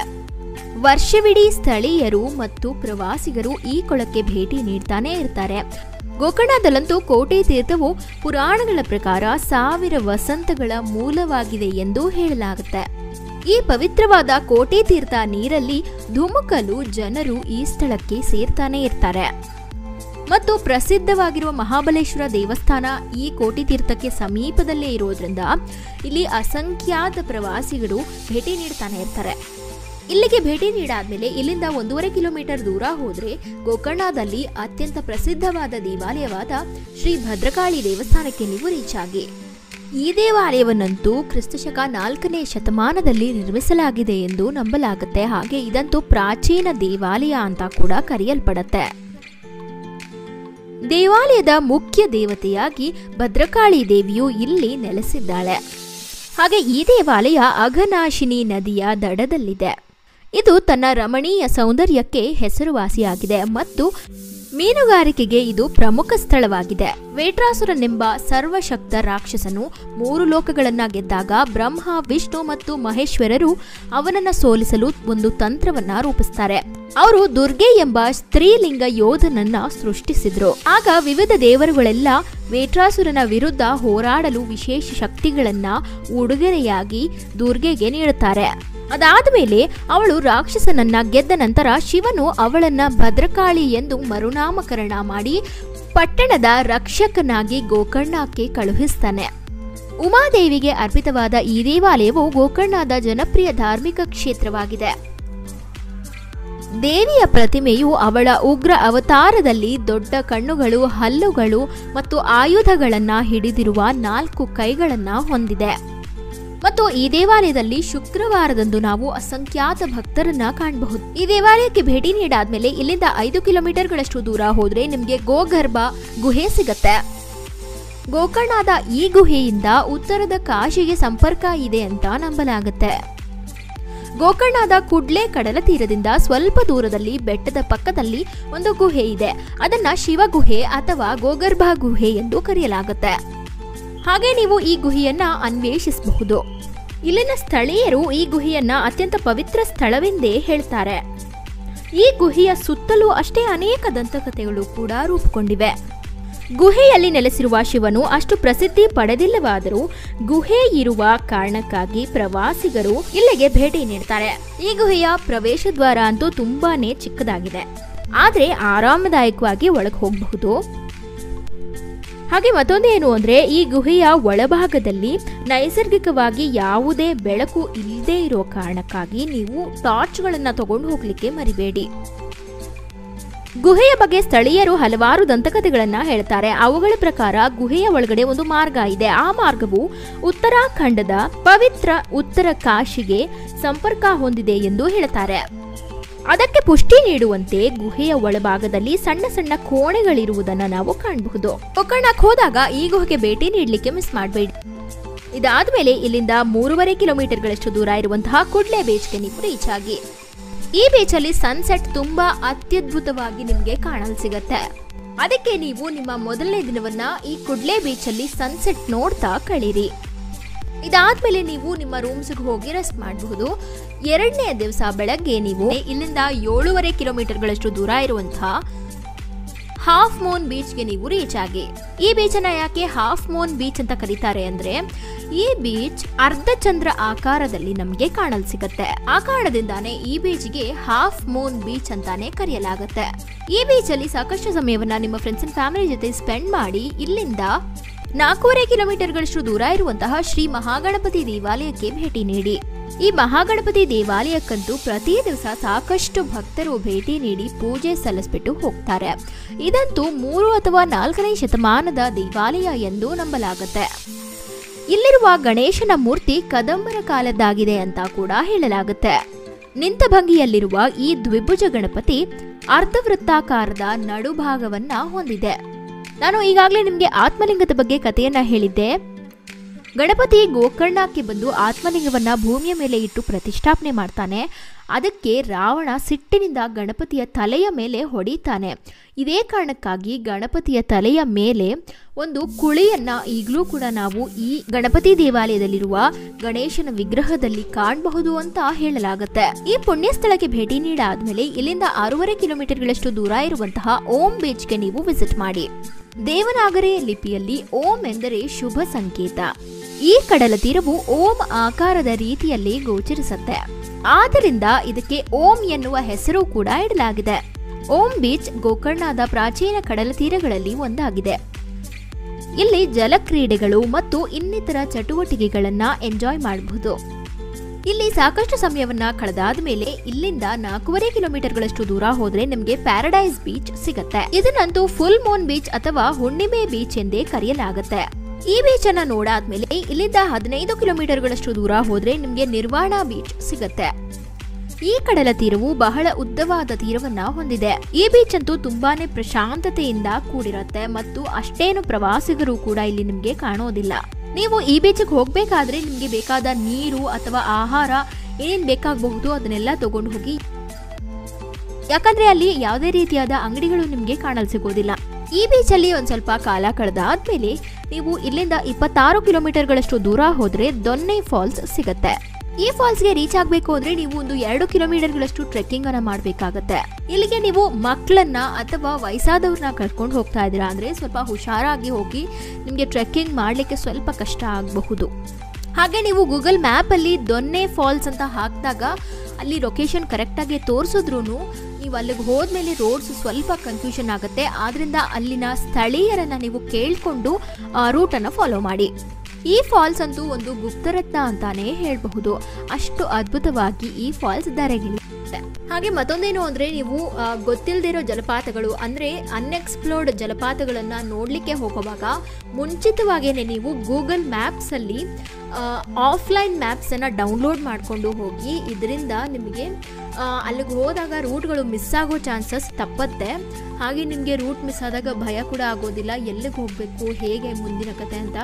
ವರ್ಷವಿಡೀ ಸ್ಥಳೀಯರು ಮತ್ತು ಪ್ರವಾಸಿಗರು ಈ ಕೊಳಕ್ಕೆ ಭೇಟಿ ನೀಡ್ತಾನೆ ಇರ್ತಾರೆ. ಗೋಕರ್ಣದಲ್ಲಂತೂ ಕೋಟೆ ತೀರ್ಥವು ಪುರಾಣಗಳ ಪ್ರಕಾರ 1000 ವಸಂತಗಳ ಮೂಲವಾಗಿದೆ ಎಂದು ಹೇಳಲಾಗುತ್ತೆ. ಈ ಪವಿತ್ರವಾದ ಕೋಟೆ ತೀರ್ಥ ನೀರಲ್ಲಿ ಧುಮುಕಲು ಜನರು ಈ ಸ್ಥಳಕ್ಕೆ ಸೇರ್ತಾನೆ ಇರ್ತಾರೆ. ಮತ್ತು ಪ್ರಸಿದ್ಧವಾಗಿರುವ ಮಹಾಬಲೇಶ್ವರ ದೇವಸ್ಥಾನ ಈ ಕೋಟೆ ತೀರ್ಥಕ್ಕೆ ಸಮೀಪದಲ್ಲೇ ಇರೋದ್ರಿಂದ ಇಲ್ಲಿ ಅಸಂಖ್ಯಾತ ಪ್ರವಾಸಿಗರು ಭೇಟಿ ನೀಡ್ತಾನೆ ಇರ್ತಾರೆ. ಇಲ್ಲಿಗೆ ಭೇಟಿ ನೀಡಾದ್ಮೇಲೆ ಇಲ್ಲಿಂದ 1.5 ಕಿಲೋಮೀಟರ್ ದೂರ ಹೋದ್ರೆ ಗೋಕರ್ಣದಲ್ಲಿ ಅತ್ಯಂತ ಪ್ರಸಿದ್ಧವಾದ ದೇವಾಲಯವಾದ ಶ್ರೀ ಭದ್ರಕಾಳಿ ದೇವಸ್ಥಾನಕ್ಕೆ ನೀವು ರೀಚ್ ಆಗಿ. ಈ ದೇವಾಲಯವನ್ನಂತೂ ಕ್ರಿಸ್ತಶಕ 4ನೇ ಶತಮಾನದಲ್ಲಿ ನಿರ್ಮಿಸಲಾಗಿದೆ ಎಂದು ನಂಬಲಾಗುತ್ತೆ. ಹಾಗೆ ಇದಂತೂ ಪ್ರಾಚೀನ ದೇವಾಲಯ ಅಂತ ಕೂಡ ಕರೆಯಲ್ಪಡುತ್ತೆ. ದೇವಾಲಯದ ಮುಖ್ಯ ದೇವತೆಯಾಗಿ ಭದ್ರಕಾಳಿ ದೇವಿಯು ಇಲ್ಲಿ ನೆಲೆಸಿದ್ದಾಳೆ. ಹಾಗೆ ಈ ದೇವಾಲಯ ಅಘನಾಶಿನಿ ನದಿಯ ದಡದಲ್ಲಿದೆ. ಇದು ತನ್ನ ರಮಣೀಯ ಸೌಂದರ್ಯಕ್ಕೆ ಹೆಸರುವಾಸಿಯಾಗಿದೆ ಮತ್ತು ಮೀನುಗಾರಿಕೆಗೆ ಇದು ಪ್ರಮುಖ ಸ್ಥಳವಾಗಿದೆ. ವೇಟ್ರಾಸುರನೆಂಬ ಸರ್ವಶಕ್ತ ರಾಕ್ಷಸನು 3 ಲೋಕಗಳನ್ನ ಗೆದ್ದಾಗ ಬ್ರಹ್ಮ, ವಿಷ್ಣು ಮತ್ತು ಮಹೇಶ್ವರರು ಅವನನ್ನ ಸೋಲಿಸಲು ಒಂದು ತಂತ್ರವನ್ನ ರೂಪಿಸ್ತಾರೆ. ಅವರು ದುರ್ಗೆ ಎಂಬ ಸ್ತ್ರೀಲಿಂಗ ಯೋಧನನ್ನ ಸೃಷ್ಟಿಸಿದ್ರು. ಆಗ ವಿವಿಧ ದೇವರುಗಳೆಲ್ಲ ವೇಟ್ರಾಸುರನ ವಿರುದ್ಧ ಹೋರಾಡಲು ವಿಶೇಷ ಶಕ್ತಿಗಳನ್ನ ಉಡುಗೊರೆಯಾಗಿ ದುರ್ಗೆಗೆ ನೀಡುತ್ತಾರೆ. ಅದಾದ ಅವಳು ರಾಕ್ಷಸನನ್ನ ಗೆದ್ದ ನಂತರ ಶಿವನು ಅವಳನ್ನ ಭದ್ರಕಾಳಿ ಎಂದು ಮರುನಾಮಕರಣ ಮಾಡಿ ಪಟ್ಟಣದ ರಕ್ಷಕನಾಗಿ ಗೋಕರ್ಣಕ್ಕೆ ಕಳುಹಿಸ್ತಾನೆ. ಉಮಾದೇವಿಗೆ ಅರ್ಪಿತವಾದ ಈ ದೇವಾಲಯವು ಗೋಕರ್ಣದ ಜನಪ್ರಿಯ ಧಾರ್ಮಿಕ ಕ್ಷೇತ್ರವಾಗಿದೆ. ದೇವಿಯ ಪ್ರತಿಮೆಯು ಅವಳ ಉಗ್ರ ಅವತಾರದಲ್ಲಿ ದೊಡ್ಡ ಕಣ್ಣುಗಳು, ಹಲ್ಲುಗಳು ಮತ್ತು ಆಯುಧಗಳನ್ನ ಹಿಡಿದಿರುವ 4 ಕೈಗಳನ್ನ ಹೊಂದಿದೆ. ಮತ್ತು ಈ ದೇವಾಲಯದಲ್ಲಿ ಶುಕ್ರವಾರದಂದು ನಾವು ಅಸಂಖ್ಯಾತ ಭಕ್ತರನ್ನ ಕಾಣಬಹುದು. ಈ ದೇವಾಲಯಕ್ಕೆ ಭೇಟಿ ನೀಡಾದ್ಮೇಲೆ ಇಲ್ಲಿಂದ 5 ಕಿಲೋಮೀಟರ್ಗಳಷ್ಟು ದೂರ ಹೋದ್ರೆ ನಿಮ್ಗೆ ಗೋಗರ್ಭ ಗುಹೆ ಸಿಗತ್ತೆ. ಗೋಕರ್ಣದ ಈ ಗುಹೆಯಿಂದ ಉತ್ತರದ ಕಾಶಿಗೆ ಸಂಪರ್ಕ ಇದೆ ಅಂತ ನಂಬಲಾಗುತ್ತೆ. ಗೋಕರ್ಣದ ಕುಡ್ಲೆ ಕಡಲ ತೀರದಿಂದ ಸ್ವಲ್ಪ ದೂರದಲ್ಲಿ ಬೆಟ್ಟದ ಪಕ್ಕದಲ್ಲಿ ಒಂದು ಗುಹೆ ಇದೆ. ಅದನ್ನ ಶಿವ ಗುಹೆ ಅಥವಾ ಗೋಗರ್ಭ ಗುಹೆ ಎಂದು ಕರೆಯಲಾಗುತ್ತೆ. ಹಾಗೆ ನೀವು ಈ ಗುಹೆಯನ್ನ ಅನ್ವೇಷಿಸಬಹುದು. ಇಲ್ಲಿನ ಸ್ಥಳೀಯರು ಈ ಗುಹೆಯನ್ನ ಅತ್ಯಂತ ಪವಿತ್ರ ಸ್ಥಳವೆಂದೇ ಹೇಳ್ತಾರೆ. ಈ ಗುಹೆಯ ಸುತ್ತಲೂ ಅಷ್ಟೇ ಅನೇಕ ದಂತಕಥೆಗಳು ಕೂಡ ರೂಪುಗೊಂಡಿವೆ. ಗುಹೆಯಲ್ಲಿ ನೆಲೆಸಿರುವ ಶಿವನು ಅಷ್ಟು ಪ್ರಸಿದ್ಧಿ ಪಡೆದಿಲ್ಲವಾದರೂ ಗುಹೆ ಇರುವ ಕಾರಣಕ್ಕಾಗಿ ಪ್ರವಾಸಿಗರು ಇಲ್ಲಿಗೆ ಭೇಟಿ ನೀಡ್ತಾರೆ. ಈ ಗುಹೆಯ ಪ್ರವೇಶ ದ್ವಾರ ಅಂತೂ ತುಂಬಾನೇ ಚಿಕ್ಕದಾಗಿದೆ, ಆದ್ರೆ ಆರಾಮದಾಯಕವಾಗಿ ಒಳಗೆ ಹೋಗಬಹುದು. ಹಾಗೆ ಮತ್ತೊಂದೇನು ಅಂದ್ರೆ ಈ ಗುಹೆಯ ಒಳಭಾಗದಲ್ಲಿ ನೈಸರ್ಗಿಕವಾಗಿ ಯಾವುದೇ ಬೆಳಕು ಇಲ್ಲದೆ ಇರೋ ಕಾರಣಕ್ಕಾಗಿ ನೀವು ಟಾರ್ಚ್ಗಳನ್ನ ತಗೊಂಡು ಹೋಗ್ಲಿಕ್ಕೆ ಮರಿಬೇಡಿ. ಗುಹೆಯ ಬಗ್ಗೆ ಸ್ಥಳೀಯರು ಹಲವಾರು ದಂತಕಥೆಗಳನ್ನ ಹೇಳ್ತಾರೆ. ಅವುಗಳ ಪ್ರಕಾರ ಗುಹೆಯ ಒಳಗಡೆ ಒಂದು ಮಾರ್ಗ ಇದೆ. ಆ ಮಾರ್ಗವು ಉತ್ತರಾಖಂಡದ ಪವಿತ್ರ ಉತ್ತರ ಕಾಶಿಗೆ ಸಂಪರ್ಕ ಹೊಂದಿದೆ ಎಂದು ಹೇಳ್ತಾರೆ. ಅದಕ್ಕೆ ಪುಷ್ಟಿ ನೀಡುವಂತೆ ಗುಹೆಯ ಒಳಭಾಗದಲ್ಲಿ ಸಣ್ಣ ಸಣ್ಣ ಕೋಣೆಗಳಿರುವುದನ್ನು ನಾವು ಕಾಣಬಹುದು. ಗೋಕರ್ಣಕ್ಕೆ ಹೋದಾಗ ಈ ಗುಹೆಗೆ ಭೇಟಿ ನೀಡಲಿಕ್ಕೆ ಮಿಸ್ ಮಾಡಬೇಡಿ. ಇದಾದ್ಮೇಲೆ ಇಲ್ಲಿಂದ 3.5 ಕಿಲೋಮೀಟರ್ಗಳಷ್ಟು ದೂರ ಇರುವಂತಹ ಕುಡ್ಲೆ ಬೀಚ್ಗೆ ನೀವು ರೀಚ್ ಆಗಿ. ಈ ಬೀಚಲ್ಲಿ ಸನ್ಸೆಟ್ ತುಂಬಾ ಅತ್ಯದ್ಭುತವಾಗಿ ನಿಮ್ಗೆ ಕಾಣಲು ಸಿಗತ್ತೆ. ಅದಕ್ಕೆ ನೀವು ನಿಮ್ಮ ಮೊದಲನೇ ದಿನವನ್ನ ಈ ಕುಡ್ಲೆ ಬೀಚಲ್ಲಿ ಸನ್ಸೆಟ್ ನೋಡ್ತಾ ಕಳೀರಿ. ಇದಾದ್ಮೇಲೆ ನೀವು ನಿಮ್ಮ ರೂಮ್ಸ್ಗೆ ಹೋಗಿ ರೆಸ್ಟ್ ಮಾಡಬಹುದು. ಎರಡನೇ ದಿವಸ ಬೆಳಗ್ಗೆ ನೀವು ಇಲ್ಲಿಂದ 7.5 ಕಿಲೋಮೀಟರ್ಗಳಷ್ಟು ದೂರ ಇರುವಂತಹ ಹಾಫ್ ಮೂನ್ ಬೀಚ್ಗೆ ನೀವು ರೀಚ್ ಆಗಿ. ಈ ಬೀಚನ್ನ ಯಾಕೆ ಹಾಫ್ ಮೂನ್ ಬೀಚ್ ಅಂತ ಕರೀತಾರೆ ಅಂದ್ರೆ ಈ ಬೀಚ್ ಅರ್ಧ ಚಂದ್ರ ಆಕಾರದಲ್ಲಿ ನಮ್ಗೆ ಕಾಣಲು ಸಿಗತ್ತೆ. ಆ ಕಾರಣದಿಂದಾನೇ ಈ ಬೀಚ್ಗೆ ಹಾಫ್ ಮೂನ್ ಬೀಚ್ ಅಂತಾನೆ ಕರೆಯಲಾಗುತ್ತೆ. ಈ ಬೀಚ್ ಅಲ್ಲಿ ಸಾಕಷ್ಟು ಸಮಯವನ್ನ ನಿಮ್ಮ ಫ್ರೆಂಡ್ಸ್ ಅಂಡ್ ಫ್ಯಾಮಿಲಿ ಜೊತೆ ಸ್ಪೆಂಡ್ ಮಾಡಿ ಇಲ್ಲಿಂದ 4.5 ಕಿಲೋಮೀಟರ್ಗಳಷ್ಟು ದೂರ ಇರುವಂತಹ ಶ್ರೀ ಮಹಾಗಣಪತಿ ದೇವಾಲಯಕ್ಕೆ ಭೇಟಿ ನೀಡಿ. ಈ ಮಹಾಗಣಪತಿ ದೇವಾಲಯಕ್ಕಂತೂ ಪ್ರತಿ ದಿವಸ ಸಾಕಷ್ಟು ಭಕ್ತರು ಭೇಟಿ ನೀಡಿ ಪೂಜೆ ಸಲ್ಲಿಸ್ಬಿಟ್ಟು ಹೋಗ್ತಾರೆ. ಇದಂತೂ 3 ಅಥವಾ 4ನೇ ಶತಮಾನದ ದೇವಾಲಯ ಎಂದು ನಂಬಲಾಗುತ್ತೆ. ಇಲ್ಲಿರುವ ಗಣೇಶನ ಮೂರ್ತಿ ಕದಂಬರ ಕಾಲದ್ದಾಗಿದೆ ಅಂತ ಕೂಡ ಹೇಳಲಾಗುತ್ತೆ. ನಿಂತ ಭಂಗಿಯಲ್ಲಿರುವ ಈ ದ್ವಿಭುಜ ಗಣಪತಿ ಅರ್ಧವೃತ್ತಾಕಾರದ ನಡುಭಾಗವನ್ನ ಹೊಂದಿದೆ. ನಾನು ಈಗಾಗಲೇ ನಿಮಗೆ ಆತ್ಮಲಿಂಗದ ಬಗ್ಗೆ ಕಥೆಯನ್ನ ಹೇಳಿದ್ದೆ. ಗಣಪತಿ ಗೋಕರ್ಣಕ್ಕೆ ಬಂದು ಆತ್ಮಲಿಂಗವನ್ನ ಭೂಮಿಯ ಮೇಲೆ ಇಟ್ಟು ಪ್ರತಿಷ್ಠಾಪನೆ ಮಾಡ್ತಾನೆ. ಅದಕ್ಕೆ ರಾವಣ ಸಿಟ್ಟಿನಿಂದ ಗಣಪತಿಯ ತಲೆಯ ಮೇಲೆ ಹೊಡಿತಾನೆ. ಇದೇ ಕಾರಣಕ್ಕಾಗಿ ಗಣಪತಿಯ ತಲೆಯ ಮೇಲೆ ಒಂದು ಕುಳಿಯನ್ನ ಈಗಲೂ ಕೂಡ ನಾವು ಈ ಗಣಪತಿ ದೇವಾಲಯದಲ್ಲಿರುವ ಗಣೇಶನ ವಿಗ್ರಹದಲ್ಲಿ ಕಾಣಬಹುದು ಅಂತ ಹೇಳಲಾಗುತ್ತೆ. ಈ ಪುಣ್ಯ ಸ್ಥಳಕ್ಕೆ ಭೇಟಿ ನೀಡಾದ್ಮೇಲೆ ಇಲ್ಲಿಂದ 6.5 ಕಿಲೋಮೀಟರ್ಗಳಷ್ಟು ದೂರ ಇರುವಂತಹ ಓಂ ಬೀಚ್ಗೆ ನೀವು ವಿಸಿಟ್ ಮಾಡಿ. ದೇವನಾಗರಿ ಲಿಪಿಯಲ್ಲಿ ಓಂ ಎಂದರೆ ಶುಭ ಸಂಕೇತ. ಈ ಕಡಲ ತೀರವು ಓಂ ಆಕಾರದ ರೀತಿಯಲ್ಲಿ ಗೋಚರಿಸುತ್ತೆ. ಆದ್ದರಿಂದ ಇದಕ್ಕೆ ಓಂ ಎನ್ನುವ ಹೆಸರು ಕೂಡ ಇಡಲಾಗಿದೆ. ಓಂ ಬೀಚ್ ಗೋಕರ್ಣದ ಪ್ರಾಚೀನ ಕಡಲ ತೀರಗಳಲ್ಲಿ ಒಂದಾಗಿದೆ. ಇಲ್ಲಿ ಜಲಕ್ರೀಡೆಗಳು ಮತ್ತು ಇನ್ನಿತರ ಚಟುವಟಿಕೆಗಳನ್ನ ಎಂಜಾಯ್ ಮಾಡಬಹುದು. ಇಲ್ಲಿ ಸಾಕಷ್ಟು ಸಮಯವನ್ನ ಕಳೆದಾದ ಮೇಲೆ ಇಲ್ಲಿಂದ 4.5 ಕಿಲೋಮೀಟರ್ಗಳಷ್ಟು ದೂರ ಹೋದ್ರೆ ನಿಮ್ಗೆ ಪ್ಯಾರಡೈಸ್ ಬೀಚ್ ಸಿಗತ್ತೆ. ಇದನ್ನಂತೂ ಫುಲ್ ಮೂನ್ ಬೀಚ್ ಅಥವಾ ಹುಣ್ಣಿಮೆ ಬೀಚ್ ಎಂದೇ ಕರೆಯಲಾಗುತ್ತೆ. ಈ ಬೀಚ್ ಅನ್ನ ನೋಡಾದ್ಮೇಲೆ ಇಲ್ಲಿಂದ 15 ಕಿಲೋಮೀಟರ್ಗಳಷ್ಟು ದೂರ ಹೋದ್ರೆ ನಿಮ್ಗೆ ನಿರ್ವಾಣ ಬೀಚ್ ಸಿಗತ್ತೆ. ಈ ಕಡಲ ತೀರವು ಬಹಳ ಉದ್ದವಾದ ತೀರವನ್ನ ಹೊಂದಿದೆ. ಈ ಬೀಚ್ ಅಂತೂ ತುಂಬಾನೇ ಪ್ರಶಾಂತತೆಯಿಂದ ಕೂಡಿರುತ್ತೆ ಮತ್ತು ಅಷ್ಟೇನು ಪ್ರವಾಸಿಗರು ಕೂಡ ಇಲ್ಲಿ ನಿಮ್ಗೆ ಕಾಣೋದಿಲ್ಲ. ನೀವು ಈ ಬೀಚ್ಗೆ ಹೋಗ್ಬೇಕಾದ್ರೆ ನಿಮ್ಗೆ ಬೇಕಾದ ನೀರು ಅಥವಾ ಆಹಾರ ಏನೇನ್ ಬೇಕಾಗಬಹುದು ಅದನ್ನೆಲ್ಲ ತಗೊಂಡು ಹೋಗಿ. ಯಾಕಂದ್ರೆ ಅಲ್ಲಿ ಯಾವುದೇ ರೀತಿಯಾದ ಅಂಗಡಿಗಳು ನಿಮ್ಗೆ ಕಾಣಲು ಸಿಗೋದಿಲ್ಲ. ಈ ಬೀಚ್ ಅಲ್ಲಿ ಒಂದ್ ಸ್ವಲ್ಪ ಕಾಲ ಕಳೆದಾದ್ಮೇಲೆ ನೀವು ಇಲ್ಲಿಂದ 26 ಕಿಲೋಮೀಟರ್ಗಳಷ್ಟು ದೂರ ಹೋದ್ರೆ ದೊನ್ನೆ ಫಾಲ್ಸ್ ಸಿಗತ್ತೆ. ಈ ಫಾಲ್ಸ್ಗೆ ರೀಚ್ ಆಗ್ಬೇಕು ಅಂದ್ರೆ ನೀವು ಒಂದು 2 ಕಿಲೋಮೀಟರ್ಗಳಷ್ಟು ಟ್ರೆಕ್ಕಿಂಗ್ ಅನ್ನ ಮಾಡ್ಬೇಕಾಗತ್ತೆ. ಇಲ್ಲಿಗೆ ನೀವು ಮಕ್ಕಳನ್ನ ಅಥವಾ ವಯಸ್ಸಾದವ್ರನ್ನ ಕರ್ಕೊಂಡು ಹೋಗ್ತಾ ಇದ್ದೀರಾ ಅಂದ್ರೆ ಸ್ವಲ್ಪ ಹುಷಾರಾಗಿ ಹೋಗಿ. ನಿಮ್ಗೆ ಟ್ರೆಕ್ಕಿಂಗ್ ಮಾಡ್ಲಿಕ್ಕೆ ಸ್ವಲ್ಪ ಕಷ್ಟ ಆಗಬಹುದು. ಹಾಗೆ ನೀವು ಗೂಗಲ್ ಮ್ಯಾಪ್ ಅಲ್ಲಿ ದೊನ್ನೆ ಫಾಲ್ಸ್ ಅಂತ ಹಾಕಿದಾಗ ಅಲ್ಲಿ ಲೊಕೇಶನ್ ಕರೆಕ್ಟ್ ಆಗಿ ತೋರಿಸಿದ್ರು ನೀವು ಅಲ್ಲಿಗೆ ಹೋದ್ಮೇಲೆ ರೋಡ್ಸ್ ಸ್ವಲ್ಪ ಕನ್ಫ್ಯೂಷನ್ ಆಗುತ್ತೆ. ಆದ್ರಿಂದ ಅಲ್ಲಿನ ಸ್ಥಳೀಯರನ್ನ ನೀವು ಕೇಳ್ಕೊಂಡು ರೂಟ್ ಅನ್ನ ಫಾಲೋ ಮಾಡಿ. ಈ ಫಾಲ್ಸ್ ಅಂತೂ ಒಂದು ಗುಪ್ತರತ್ನ ಅಂತಾನೆ ಹೇಳಬಹುದು. ಅಷ್ಟು ಅದ್ಭುತವಾಗಿ ಈ ಫಾಲ್ಸ್ ಧರೆಗಿಳಿಯುತ್ತೆ. ಹಾಗೆ ಮತ್ತೊಂದೇನು ಅಂದ್ರೆ ನೀವು ಗೊತ್ತಿಲ್ಲದಿರೋ ಜಲಪಾತಗಳು ಅಂದ್ರೆ ಅನ್ಎಕ್ಸ್ಪ್ಲೋರ್ಡ್ ಜಲಪಾತಗಳನ್ನ ನೋಡ್ಲಿಕ್ಕೆ ಹೋಗುವಾಗ ಮುಂಚಿತವಾಗೇನೆ ನೀವು ಗೂಗಲ್ ಮ್ಯಾಪ್ಸ್ ಅಲ್ಲಿ ಆಫ್ಲೈನ್ ಮ್ಯಾಪ್ಸ್ ಅನ್ನ ಡೌನ್ಲೋಡ್ ಮಾಡ್ಕೊಂಡು ಹೋಗಿ. ಇದರಿಂದ ನಿಮಗೆ ಅಲ್ಲಿಗೆ ಹೋದಾಗ ರೂಟ್ಗಳು ಮಿಸ್ ಆಗೋ ಚಾನ್ಸಸ್ ತಪ್ಪತ್ತೆ. ಹಾಗೆ ನಿಮಗೆ ರೂಟ್ ಮಿಸ್ ಆದಾಗ ಭಯ ಕೂಡ ಆಗೋದಿಲ್ಲ, ಎಲ್ಲಿಗೆ ಹೋಗಬೇಕು ಹೇಗೆ ಮುಂದಿನ ಕತೆ ಅಂತ.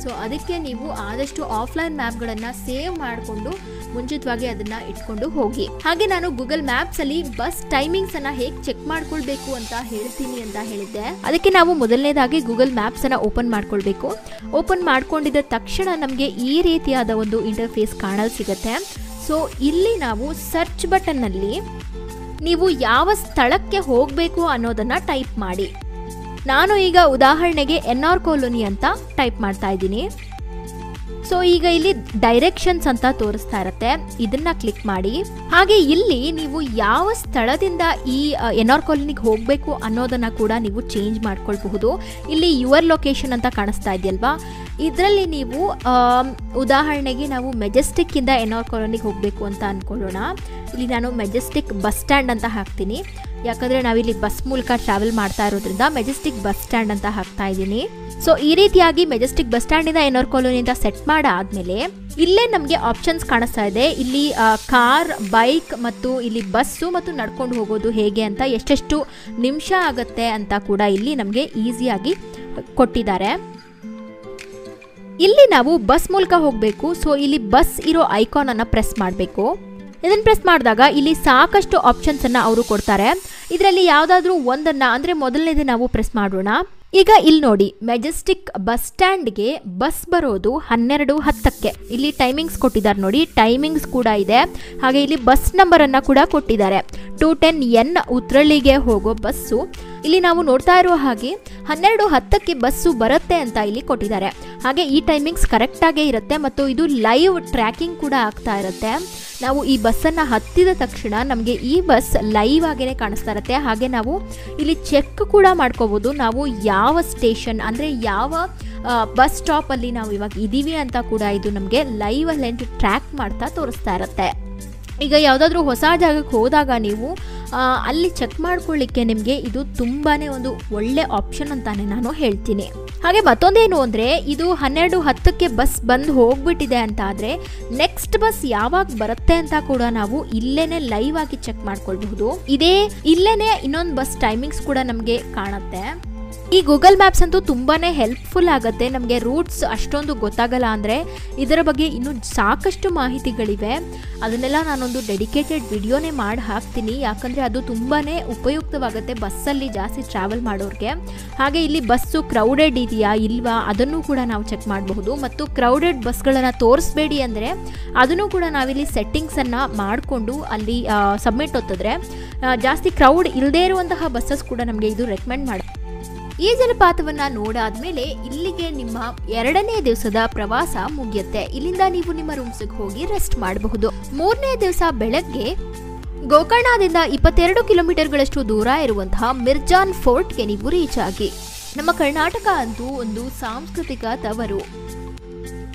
ಸೊ ಅದಕ್ಕೆ ನೀವು ಆದಷ್ಟು ಆಫ್ಲೈನ್ ಮ್ಯಾಪ್ಗಳನ್ನು ಸೇವ್ ಮಾಡಿಕೊಂಡು ಮುಂಚಿತವಾಗಿ ಅದನ್ನ ಇಟ್ಕೊಂಡು ಹೋಗಿ. ಹಾಗೆ ನಾನು ಗೂಗಲ್ ಮ್ಯಾಪ್ಸ್ ಅಲ್ಲಿ ಬಸ್ ಟೈಮಿಂಗ್ಸ್ ಅನ್ನ ಹೇಗೆ ಚೆಕ್ ಮಾಡ್ಕೊಳ್ಬೇಕು ಅಂತ ಹೇಳ್ತೀನಿ ಅಂತ ಹೇಳಿದ್ದೆ. ಅದಕ್ಕೆ ನಾವು ಮೊದಲನೇದಾಗಿ ಗೂಗಲ್ ಮ್ಯಾಪ್ಸ್ ಅನ್ನ ಓಪನ್ ಮಾಡ್ಕೊಳ್ಬೇಕು. ಓಪನ್ ಮಾಡ್ಕೊಂಡಿದ್ದ ತಕ್ಷಣ ನಮಗೆ ಈ ರೀತಿಯಾದ ಒಂದು ಇಂಟರ್ಫೇಸ್ ಕಾಣಲು ಸಿಗುತ್ತೆ. ಸೊ ಇಲ್ಲಿ ನಾವು ಸರ್ಚ್ ಬಟನ್ ನಲ್ಲಿ ನೀವು ಯಾವ ಸ್ಥಳಕ್ಕೆ ಹೋಗಬೇಕು ಅನ್ನೋದನ್ನ ಟೈಪ್ ಮಾಡಿ. ನಾನು ಈಗ ಉದಾಹರಣೆಗೆ ಎನ್ಆರ್ ಕಾಲೋನಿ ಅಂತ ಟೈಪ್ ಮಾಡ್ತಾ ಇದ್ದೀನಿ. ಸೊ ಈಗ ಇಲ್ಲಿ ಡೈರೆಕ್ಷನ್ಸ್ ಅಂತ ತೋರಿಸ್ತಾ ಇರುತ್ತೆ, ಇದನ್ನ ಕ್ಲಿಕ್ ಮಾಡಿ. ಹಾಗೆ ಇಲ್ಲಿ ನೀವು ಯಾವ ಸ್ಥಳದಿಂದ ಈ ಎನ್ಆರ್ ಕಾಲೋನಿಗೆ ಹೋಗಬೇಕು ಅನ್ನೋದನ್ನ ಕೂಡ ನೀವು ಚೇಂಜ್ ಮಾಡ್ಕೊಳ್ಬಹುದು. ಇಲ್ಲಿ ಯುವರ್ ಲೊಕೇಶನ್ ಅಂತ ಕಾಣಿಸ್ತಾ ಇದೆಯಲ್ವಾ, ಇದರಲ್ಲಿ ನೀವು ಉದಾಹರಣೆಗೆ ನಾವು ಮೆಜೆಸ್ಟಿಕ್ ಇಂದ ಎನ್ಆರ್ ಕಾಲೋನಿಗೆ ಹೋಗಬೇಕು ಅಂತ ಅನ್ಕೊಳ್ಳೋಣ. ಇಲ್ಲಿ ನಾನು ಮೆಜೆಸ್ಟಿಕ್ ಬಸ್ ಸ್ಟ್ಯಾಂಡ್ ಅಂತ ಹಾಕ್ತೀನಿ, ಯಾಕಂದರೆ ನಾವಿಲ್ಲಿ ಬಸ್ ಮೂಲಕ ಟ್ರಾವೆಲ್ ಮಾಡ್ತಾ ಇರೋದ್ರಿಂದ ಮೆಜೆಸ್ಟಿಕ್ ಬಸ್ ಸ್ಟ್ಯಾಂಡ್ ಅಂತ ಹಾಕ್ತಾ ಇದ್ದೀನಿ. ಸೊ ಈ ರೀತಿಯಾಗಿ ಮೆಜೆಸ್ಟಿಕ್ ಬಸ್ ಸ್ಟ್ಯಾಂಡಿಂದ ಎನ್ಆರ್ ಕಾಲೋನಿ ಅಂತ ಸೆಟ್ ಮಾಡಾದ್ಮೇಲೆ ಇಲ್ಲೇ ನಮಗೆ ಆಪ್ಷನ್ಸ್ ಕಾಣಿಸ್ತಾ ಇದೆ. ಇಲ್ಲಿ ಕಾರ್, ಬೈಕ್ ಮತ್ತು ಇಲ್ಲಿ ಬಸ್ಸು ಮತ್ತು ನಡ್ಕೊಂಡು ಹೋಗೋದು ಹೇಗೆ ಅಂತ ಎಷ್ಟೆಷ್ಟು ನಿಮಿಷ ಆಗುತ್ತೆ ಅಂತ ಕೂಡ ಇಲ್ಲಿ ನಮಗೆ ಈಸಿಯಾಗಿ ಕೊಟ್ಟಿದ್ದಾರೆ. ಇಲ್ಲಿ ನಾವು ಬಸ್ ಮೂಲಕ ಹೋಗಬೇಕು. ಸೊ ಇಲ್ಲಿ ಬಸ್ ಇರೋ ಐಕಾನ್ ಅನ್ನ ಪ್ರೆಸ್ ಮಾಡಬೇಕು. ಇದನ್ನು ಪ್ರೆಸ್ ಮಾಡಿದಾಗ ಇಲ್ಲಿ ಸಾಕಷ್ಟು ಆಪ್ಷನ್ಸ್ ಅನ್ನ ಅವರು ಕೊಡ್ತಾರೆ. ಇದರಲ್ಲಿ ಯಾವುದಾದ್ರೂ ಒಂದನ್ನ ಅಂದ್ರೆ ಮೊದಲನೇದು ನಾವು ಪ್ರೆಸ್ ಮಾಡೋಣ. ಈಗ ಇಲ್ಲಿ ನೋಡಿ, ಮೆಜೆಸ್ಟಿಕ್ ಬಸ್ ಸ್ಟ್ಯಾಂಡ್ಗೆ ಬಸ್ ಬರೋದು 12:10. ಇಲ್ಲಿ ಟೈಮಿಂಗ್ಸ್ ಕೊಟ್ಟಿದ್ದಾರೆ ನೋಡಿ, ಟೈಮಿಂಗ್ಸ್ ಕೂಡ ಇದೆ. ಹಾಗೆ ಇಲ್ಲಿ ಬಸ್ ನಂಬರ್ ಅನ್ನ ಕೂಡ ಕೊಟ್ಟಿದ್ದಾರೆ. 210N ಉತ್ರಳ್ಳಿಗೆ ಹೋಗೋ ಬಸ್ಸು ಇಲ್ಲಿ ನಾವು ನೋಡ್ತಾ ಇರುವ ಹಾಗೆ 12:10ಕ್ಕೆ ಬಸ್ಸು ಬರುತ್ತೆ ಅಂತ ಇಲ್ಲಿ ಕೊಟ್ಟಿದ್ದಾರೆ. ಹಾಗೆ ಈ ಟೈಮಿಂಗ್ಸ್ ಕರೆಕ್ಟ್ ಆಗೇ ಇರುತ್ತೆ ಮತ್ತು ಇದು ಲೈವ್ ಟ್ರ್ಯಾಕಿಂಗ್ ಕೂಡ ಆಗ್ತಾ ಇರುತ್ತೆ. ನಾವು ಈ ಬಸ್ಸನ್ನು ಹತ್ತಿದ ತಕ್ಷಣ ನಮಗೆ ಈ ಬಸ್ ಲೈವ್ ಆಗೇನೆ ಕಾಣಿಸ್ತಾ ಇರುತ್ತೆ. ಹಾಗೆ ನಾವು ಇಲ್ಲಿ ಚೆಕ್ ಕೂಡ ಮಾಡ್ಕೋಬಹುದು, ನಾವು ಯಾವ ಸ್ಟೇಷನ್ ಅಂದರೆ ಯಾವ ಬಸ್ ಸ್ಟಾಪಲ್ಲಿ ನಾವು ಇವಾಗ ಇದ್ದೀವಿ ಅಂತ ಕೂಡ ಇದು ನಮಗೆ ಲೈವ್ ಅಲ್ಲಿ ಟ್ರ್ಯಾಕ್ ಮಾಡ್ತಾ ತೋರಿಸ್ತಾ ಇರುತ್ತೆ. ಈಗ ಯಾವುದಾದ್ರೂ ಹೊಸ ಜಾಗಕ್ಕೆ ಹೋದಾಗ ನೀವು ಅಲ್ಲಿ ಚೆಕ್ ಮಾಡ್ಕೊಳ್ಳಿಕ್ಕೆ ನಿಮಗೆ ಇದು ತುಂಬಾ ಒಂದು ಒಳ್ಳೆ ಆಪ್ಷನ್ ಅಂತಾನೆ ನಾನು ಹೇಳ್ತೀನಿ. ಹಾಗೆ ಮತ್ತೊಂದೇನು ಅಂದರೆ, ಇದು 12:10ಕ್ಕೆ ಬಸ್ ಬಂದು ಹೋಗ್ಬಿಟ್ಟಿದೆ ಅಂತ ಆದರೆ ನೆಕ್ಸ್ಟ್ ಬಸ್ ಯಾವಾಗ ಬರುತ್ತೆ ಅಂತ ಕೂಡ ನಾವು ಇಲ್ಲೇನೆ ಲೈವ್ ಆಗಿ ಚೆಕ್ ಮಾಡ್ಕೊಳ್ಬಹುದು. ಇಲ್ಲೇನೆ ಇನ್ನೊಂದು ಬಸ್ ಟೈಮಿಂಗ್ಸ್ ಕೂಡ ನಮಗೆ ಕಾಣುತ್ತೆ. ಈ ಗೂಗಲ್ ಮ್ಯಾಪ್ಸ್ ಅಂತೂ ತುಂಬಾನೇ ಹೆಲ್ಪ್ಫುಲ್ ಆಗುತ್ತೆ. ನಮಗೆ ರೂಟ್ಸ್ ಅಷ್ಟೊಂದು ಗೊತ್ತಾಗಲ್ಲ ಅಂದರೆ ಇದರ ಬಗ್ಗೆ ಇನ್ನೂ ಸಾಕಷ್ಟು ಮಾಹಿತಿಗಳಿವೆ. ಅದನ್ನೆಲ್ಲ ನಾನೊಂದು ಡೆಡಿಕೇಟೆಡ್ ವಿಡಿಯೋನೇ ಮಾಡಿ ಹಾಕ್ತೀನಿ, ಯಾಕಂದರೆ ಅದು ತುಂಬಾ ಉಪಯುಕ್ತವಾಗುತ್ತೆ ಬಸ್ಸಲ್ಲಿ ಜಾಸ್ತಿ ಟ್ರಾವೆಲ್ ಮಾಡೋರಿಗೆ. ಹಾಗೆ ಇಲ್ಲಿ ಬಸ್ಸು ಕ್ರೌಡೆಡ್ ಇದೆಯಾ ಇಲ್ವಾ ಅದನ್ನು ಕೂಡ ನಾವು ಚೆಕ್ ಮಾಡಬಹುದು. ಮತ್ತು ಕ್ರೌಡೆಡ್ ಬಸ್ಗಳನ್ನು ತೋರಿಸ್ಬೇಡಿ ಅಂದರೆ ಅದನ್ನು ಕೂಡ ನಾವಿಲ್ಲಿ ಸೆಟ್ಟಿಂಗ್ಸನ್ನು ಮಾಡಿಕೊಂಡು ಅಲ್ಲಿ ಸಬ್ಮಿಟ್ ಒತ್ತಿದ್ರೆ ಜಾಸ್ತಿ ಕ್ರೌಡ್ ಇಲ್ಲದೇ ಇರುವಂತಹ ಬಸ್ಸಸ್ ಕೂಡ ನಮಗೆ ಇದು ರೆಕಮೆಂಡ್ ಮಾಡಿ. ಈ ಜಲಪಾತವನ್ನ ನೋಡಾದ್ಮೇಲೆ ಇಲ್ಲಿಗೆ ನಿಮ್ಮ 2ನೇ ದಿವಸದ ಪ್ರವಾಸ ಮುಗಿಯುತ್ತೆ. ಇಲ್ಲಿಂದ ನೀವು ನಿಮ್ಮ ರೂಮ್ಸ್ಗೆ ಹೋಗಿ ರೆಸ್ಟ್ ಮಾಡಬಹುದು. 3ನೇ ದಿವಸ ಬೆಳಗ್ಗೆ ಗೋಕರ್ಣದಿಂದ 22 ಕಿಲೋಮೀಟರ್ಗಳಷ್ಟು ದೂರ ಇರುವಂತಹ ಮಿರ್ಜಾನ್ ಫೋರ್ಟ್ಗೆ ನೀವು ರೀಚ್ ಆಗಿ. ನಮ್ಮ ಕರ್ನಾಟಕ ಅಂತೂ ಒಂದು ಸಾಂಸ್ಕೃತಿಕ ತವರು.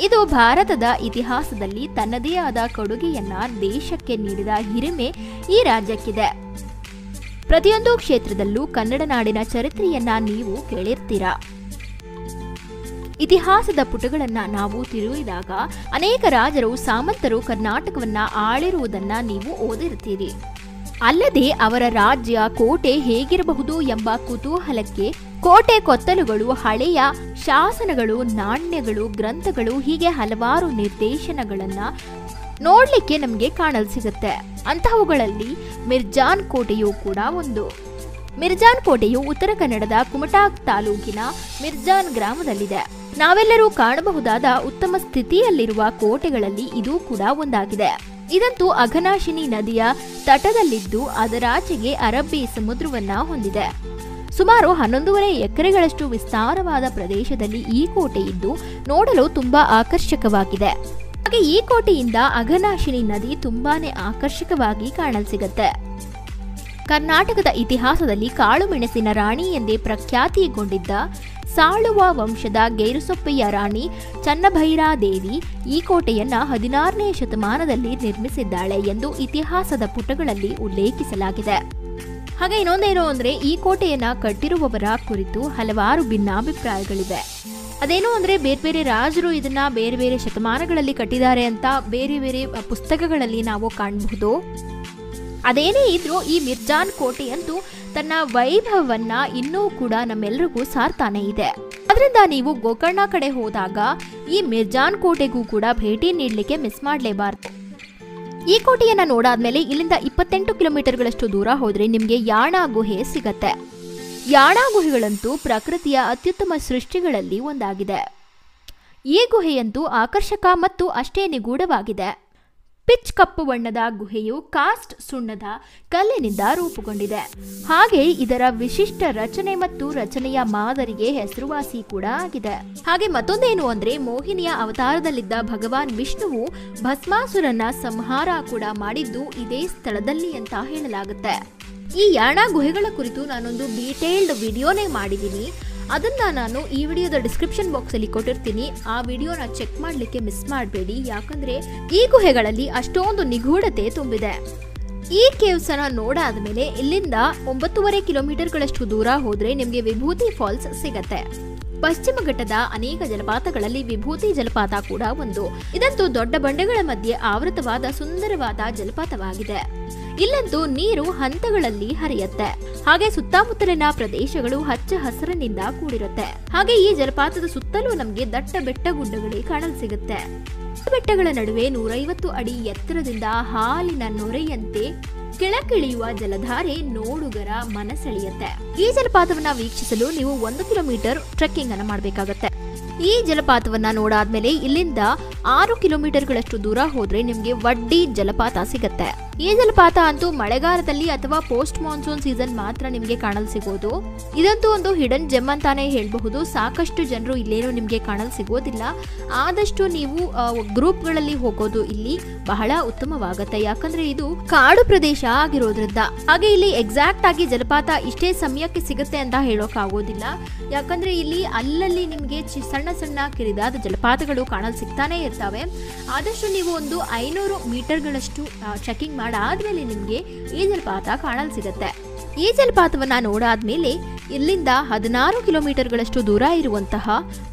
ಇದು ಭಾರತದ ಇತಿಹಾಸದಲ್ಲಿ ತನ್ನದೇ ಆದ ಕೊಡುಗೆಯನ್ನ ದೇಶಕ್ಕೆ ನೀಡಿದ ಹಿರಿಮೆ ಈ ರಾಜ್ಯಕ್ಕಿದೆ. ಪ್ರತಿಯೊಂದು ಕ್ಷೇತ್ರದಲ್ಲೂ ಕನ್ನಡ ನಾಡಿನ ಚರಿತ್ರೆಯನ್ನ ನೀವು ಕೇಳಿರ್ತೀರಾ. ಇತಿಹಾಸದ ಪುಟಗಳನ್ನ ನಾವು ತಿರುವಿದಾಗ ಅನೇಕ ರಾಜರು, ಸಾಮಂತರು ಕರ್ನಾಟಕವನ್ನ ಆಳಿರುವುದನ್ನ ನೀವು ಓದಿರ್ತೀರಿ. ಅಲ್ಲದೆ ಅವರ ರಾಜ್ಯ, ಕೋಟೆ ಹೇಗಿರಬಹುದು ಎಂಬ ಕುತೂಹಲಕ್ಕೆ ಕೋಟೆ ಕೊತ್ತಲುಗಳು, ಹಳೆಯ ಶಾಸನಗಳು, ನಾಣ್ಯಗಳು, ಗ್ರಂಥಗಳು ಹೀಗೆ ಹಲವಾರು ನಿದರ್ಶನಗಳನ್ನ ನೋಡ್ಲಿಕ್ಕೆ ನಮಗೆ ಕಾಣಲು ಸಿಗುತ್ತೆ. ಅಂತಹವುಗಳಲ್ಲಿ ಮಿರ್ಜಾನ್ ಕೋಟೆಯು ಕೂಡ ಒಂದು. ಮಿರ್ಜಾನ್ ಕೋಟೆಯು ಉತ್ತರ ಕನ್ನಡದ ಕುಮಟಾ ತಾಲೂಕಿನ ಮಿರ್ಜಾನ್ ಗ್ರಾಮದಲ್ಲಿದೆ. ನಾವೆಲ್ಲರೂ ಕಾಣಬಹುದಾದ ಉತ್ತಮ ಸ್ಥಿತಿಯಲ್ಲಿರುವ ಕೋಟೆಗಳಲ್ಲಿ ಇದು ಕೂಡ ಒಂದಾಗಿದೆ. ಇದಂತೂ ಅಘನಾಶಿನಿ ನದಿಯ ತಟದಲ್ಲಿದ್ದು ಅದರಾಚೆಗೆ ಅರಬ್ಬಿ ಸಮುದ್ರವನ್ನ ಹೊಂದಿದೆ. ಸುಮಾರು 11.5 ಎಕರೆಗಳಷ್ಟು ವಿಸ್ತಾರವಾದ ಪ್ರದೇಶದಲ್ಲಿ ಈ ಕೋಟೆ ಇದ್ದು ನೋಡಲು ತುಂಬಾ ಆಕರ್ಷಕವಾಗಿದೆ. ಹಾಗೆ ಈ ಕೋಟೆಯಿಂದ ಅಘನಾಶಿನಿ ನದಿ ತುಂಬಾನೇ ಆಕರ್ಷಕವಾಗಿ ಕಾಣಲು ಸಿಗುತ್ತೆ. ಕರ್ನಾಟಕದ ಇತಿಹಾಸದಲ್ಲಿ ಕಾಳು ಮೆಣಸಿನ ರಾಣಿ ಎಂದೇ ಪ್ರಖ್ಯಾತಿಗೊಂಡಿದ್ದ ಸಾಳುವ ವಂಶದ ಗೈರುಸೊಪ್ಪೆಯ ರಾಣಿ ಚನ್ನಭೈರಾದೇವಿ ಈ ಕೋಟೆಯನ್ನ 16ನೇ ಶತಮಾನದಲ್ಲಿ ನಿರ್ಮಿಸಿದ್ದಾಳೆ ಎಂದು ಇತಿಹಾಸದ ಪುಟಗಳಲ್ಲಿ ಉಲ್ಲೇಖಿಸಲಾಗಿದೆ. ಹಾಗೆ ಇನ್ನೊಂದೇನು ಅಂದ್ರೆ, ಈ ಕೋಟೆಯನ್ನ ಕಟ್ಟಿರುವವರ ಕುರಿತು ಹಲವಾರು ಭಿನ್ನಾಭಿಪ್ರಾಯಗಳಿವೆ. ಅದೇನು ಅಂದ್ರೆ, ಬೇರೆ ಬೇರೆ ರಾಜರು ಇದನ್ನ ಬೇರೆ ಬೇರೆ ಶತಮಾನಗಳಲ್ಲಿ ಕಟ್ಟಿದ್ದಾರೆ ಅಂತ ಬೇರೆ ಬೇರೆ ಪುಸ್ತಕಗಳಲ್ಲಿ ನಾವು ಕಾಣಬಹುದು. ಅದೇನೇ ಇದ್ರೂ ಈ ಮಿರ್ಜಾನ್ ಕೋಟೆಯಂತೂ ತನ್ನ ವೈಭವವನ್ನ ಇನ್ನೂ ಕೂಡ ನಮ್ಮೆಲ್ಲರಿಗೂ ಸಾರ್ತಾನೆ ಇದೆ. ಅದರಿಂದ ನೀವು ಗೋಕರ್ಣ ಕಡೆ ಹೋದಾಗ ಈ ಮಿರ್ಜಾನ್ ಕೋಟೆಗೂ ಕೂಡ ಭೇಟಿ ನೀಡಲಿಕ್ಕೆ ಮಿಸ್ ಮಾಡಲೇಬಾರದು. ಈ ಕೋಟೆಯನ್ನ ನೋಡಾದ್ಮೇಲೆ ಇಲ್ಲಿಂದ 28 ಕಿಲೋಮೀಟರ್ಗಳಷ್ಟು ದೂರ ಹೋದ್ರೆ ನಿಮ್ಗೆ ಯಾಣ ಗುಹೆ ಸಿಗತ್ತೆ. ಯಾಣ ಗುಹೆಗಳಂತೂ ಪ್ರಕೃತಿಯ ಅತ್ಯುತ್ತಮ ಸೃಷ್ಟಿಗಳಲ್ಲಿ ಒಂದಾಗಿದೆ. ಈ ಗುಹೆಯಂತೂ ಆಕರ್ಷಕ ಮತ್ತು ಅಷ್ಟೇ ನಿಗೂಢವಾಗಿದೆ. ಪಿಚ್ ಕಪ್ಪು ಬಣ್ಣದ ಗುಹೆಯು ಕಾಸ್ಟ್ ಸುಣ್ಣದ ಕಲ್ಲಿನಿಂದ ರೂಪುಗೊಂಡಿದೆ. ಹಾಗೆ ಇದರ ವಿಶಿಷ್ಟ ರಚನೆ ಮತ್ತು ರಚನೆಯ ಮಾದರಿಗೆ ಹೆಸರುವಾಸಿ ಕೂಡ ಆಗಿದೆ. ಹಾಗೆ ಮತ್ತೊಂದೇನು ಅಂದ್ರೆ ಮೋಹಿನಿಯ ಅವತಾರದಲ್ಲಿದ್ದ ಭಗವಾನ್ ವಿಷ್ಣುವು ಭಸ್ಮಾಸುರನ ಸಂಹಾರ ಕೂಡ ಮಾಡಿದ್ದು ಇದೇ ಸ್ಥಳದಲ್ಲಿ ಅಂತ ಹೇಳಲಾಗುತ್ತೆ. ಈ ಯಾಣ ಗುಹೆಗಳ ಕುರಿತು ನಾನೊಂದು ಡೀಟೇಲ್ಡ್ ವಿಡಿಯೋನೇ ಮಾಡಿದ್ದೀನಿ. ಅದನ್ನ ನಾನು ಈ ವಿಡಿಯೋದ ಡಿಸ್ಕ್ರಿಪ್ಷನ್ ಬಾಕ್ಸ್ ಅಲ್ಲಿ ಕೊಟ್ಟಿರ್ತೀನಿ. ಆ ವಿಡಿಯೋನ ಚೆಕ್ ಮಾಡ್ಲಿಕ್ಕೆ ಮಿಸ್ ಮಾಡಬೇಡಿ. ಯಾಕಂದ್ರೆ ಈ ಗುಹೆಗಳಲ್ಲಿ ಅಷ್ಟೊಂದು ನಿಗೂಢತೆ ತುಂಬಿದೆ. ಈ ಕೇವ್ಸ್ ಅನ್ನ ನೋಡಾದ್ಮೇಲೆ ಇಲ್ಲಿಂದ 9.5 ಕಿಲೋಮೀಟರ್ಗಳಷ್ಟು ದೂರ ಹೋದ್ರೆ ನಿಮ್ಗೆ ವಿಭೂತಿ ಫಾಲ್ಸ್ ಸಿಗತ್ತೆ. ಪಶ್ಚಿಮ ಘಟ್ಟದ ಅನೇಕ ಜಲಪಾತಗಳಲ್ಲಿ ವಿಭೂತಿ ಜಲಪಾತ ಕೂಡ ಒಂದು. ಇದಂತೂ ದೊಡ್ಡ ಬಂಡೆಗಳ ಮಧ್ಯೆ ಆವೃತವಾದ ಸುಂದರವಾದ ಜಲಪಾತವಾಗಿದೆ. ಇಲ್ಲಂತೂ ನೀರು ಹಂತಗಳಲ್ಲಿ ಹರಿಯುತ್ತೆ. ಹಾಗೆ ಸುತ್ತಮುತ್ತಲಿನ ಪ್ರದೇಶಗಳು ಹಚ್ಚ ಹಸಿರಿನಿಂದ ಕೂಡಿರುತ್ತೆ. ಹಾಗೆ ಈ ಜಲಪಾತದ ಸುತ್ತಲೂ ನಮ್ಗೆ ದಟ್ಟ ಬೆಟ್ಟ ಗುಡ್ಡಗಳೇ ಕಾಣಲು ಸಿಗುತ್ತೆ. ಬೆಟ್ಟಗಳ ನಡುವೆ 150 ಅಡಿ ಎತ್ತರದಿಂದ ಹಾಲಿನ ನೊರೆಯಂತೆ ಕೆಳಕಿಳಿಯುವ ಜಲಧಾರೆ ನೋಡುಗರ ಮನಸೆಳೆಯುತ್ತೆ. ಈ ಜಲಪಾತವನ್ನ ವೀಕ್ಷಿಸಲು ನೀವು 1 ಕಿಲೋಮೀಟರ್ ಟ್ರೆಕ್ಕಿಂಗ್ ಅನ್ನ ಮಾಡಬೇಕಾಗತ್ತೆ. ಈ ಜಲಪಾತವನ್ನ ನೋಡಾದ್ಮೇಲೆ ಇಲ್ಲಿಂದ 6 ಕಿಲೋಮೀಟರ್ಗಳಷ್ಟು ದೂರ ಹೋದ್ರೆ ನಿಮ್ಗೆ ವಡ್ಡಿ ಜಲಪಾತ ಸಿಗತ್ತೆ. ಈ ಜಲಪಾತ ಅಂತೂ ಮಳೆಗಾಲದಲ್ಲಿ ಅಥವಾ ಪೋಸ್ಟ್ ಮಾನ್ಸೂನ್ ಸೀಸನ್ ಮಾತ್ರ ನಿಮ್ಗೆ ಕಾಣಲು ಸಿಗೋದು. ಇದಂತೂ ಒಂದು ಹಿಡನ್ ಜೆಮ್ ಅಂತಾನೆ ಹೇಳಬಹುದು. ಸಾಕಷ್ಟು ಜನರು ಇಲ್ಲೇನೋ ನಿಮ್ಗೆ ಕಾಣಲು ಸಿಗೋದಿಲ್ಲ. ಆದಷ್ಟು ನೀವು ಗ್ರೂಪ್ಗಳಲ್ಲಿ ಹೋಗೋದು ಇಲ್ಲಿ ಬಹಳ ಉತ್ತಮವಾಗತ್ತೆ. ಯಾಕಂದ್ರೆ ಇದು ಕಾಡು ಪ್ರದೇಶ ಆಗಿರೋದ್ರಿಂದ. ಹಾಗೆ ಇಲ್ಲಿ ಎಕ್ಸಾಕ್ಟ್ ಆಗಿ ಜಲಪಾತ ಇಷ್ಟೇ ಸಮಯಕ್ಕೆ ಸಿಗುತ್ತೆ ಅಂತ ಹೇಳೋಕ್ ಆಗೋದಿಲ್ಲ. ಯಾಕಂದ್ರೆ ಇಲ್ಲಿ ಅಲ್ಲಲ್ಲಿ ನಿಮ್ಗೆ ಸಣ್ಣ ಸಣ್ಣ ಕಿರಿದಾದ ಜಲಪಾತಗಳು ಕಾಣಲು ಸಿಗ್ತಾನೆ ಇರ್ತವೆ. ಆದಷ್ಟು ನೀವು ಒಂದು 500 ಮೀಟರ್ಗಳಷ್ಟು ಟ್ರೆಕ್ಕಿಂಗ್ ಮಾಡಾದ್ಮೇಲೆ ನಿಮ್ಗೆ ಈ ಜಲಪಾತ ಕಾಣಲು ಸಿಗತ್ತೆ. ಈ ಜಲಪಾತವನ್ನ ನೋಡಾದ್ಮೇಲೆ ಇಲ್ಲಿಂದ 16 ಕಿಲೋಮೀಟರ್ಗಳಷ್ಟು ದೂರ ಇರುವಂತಹ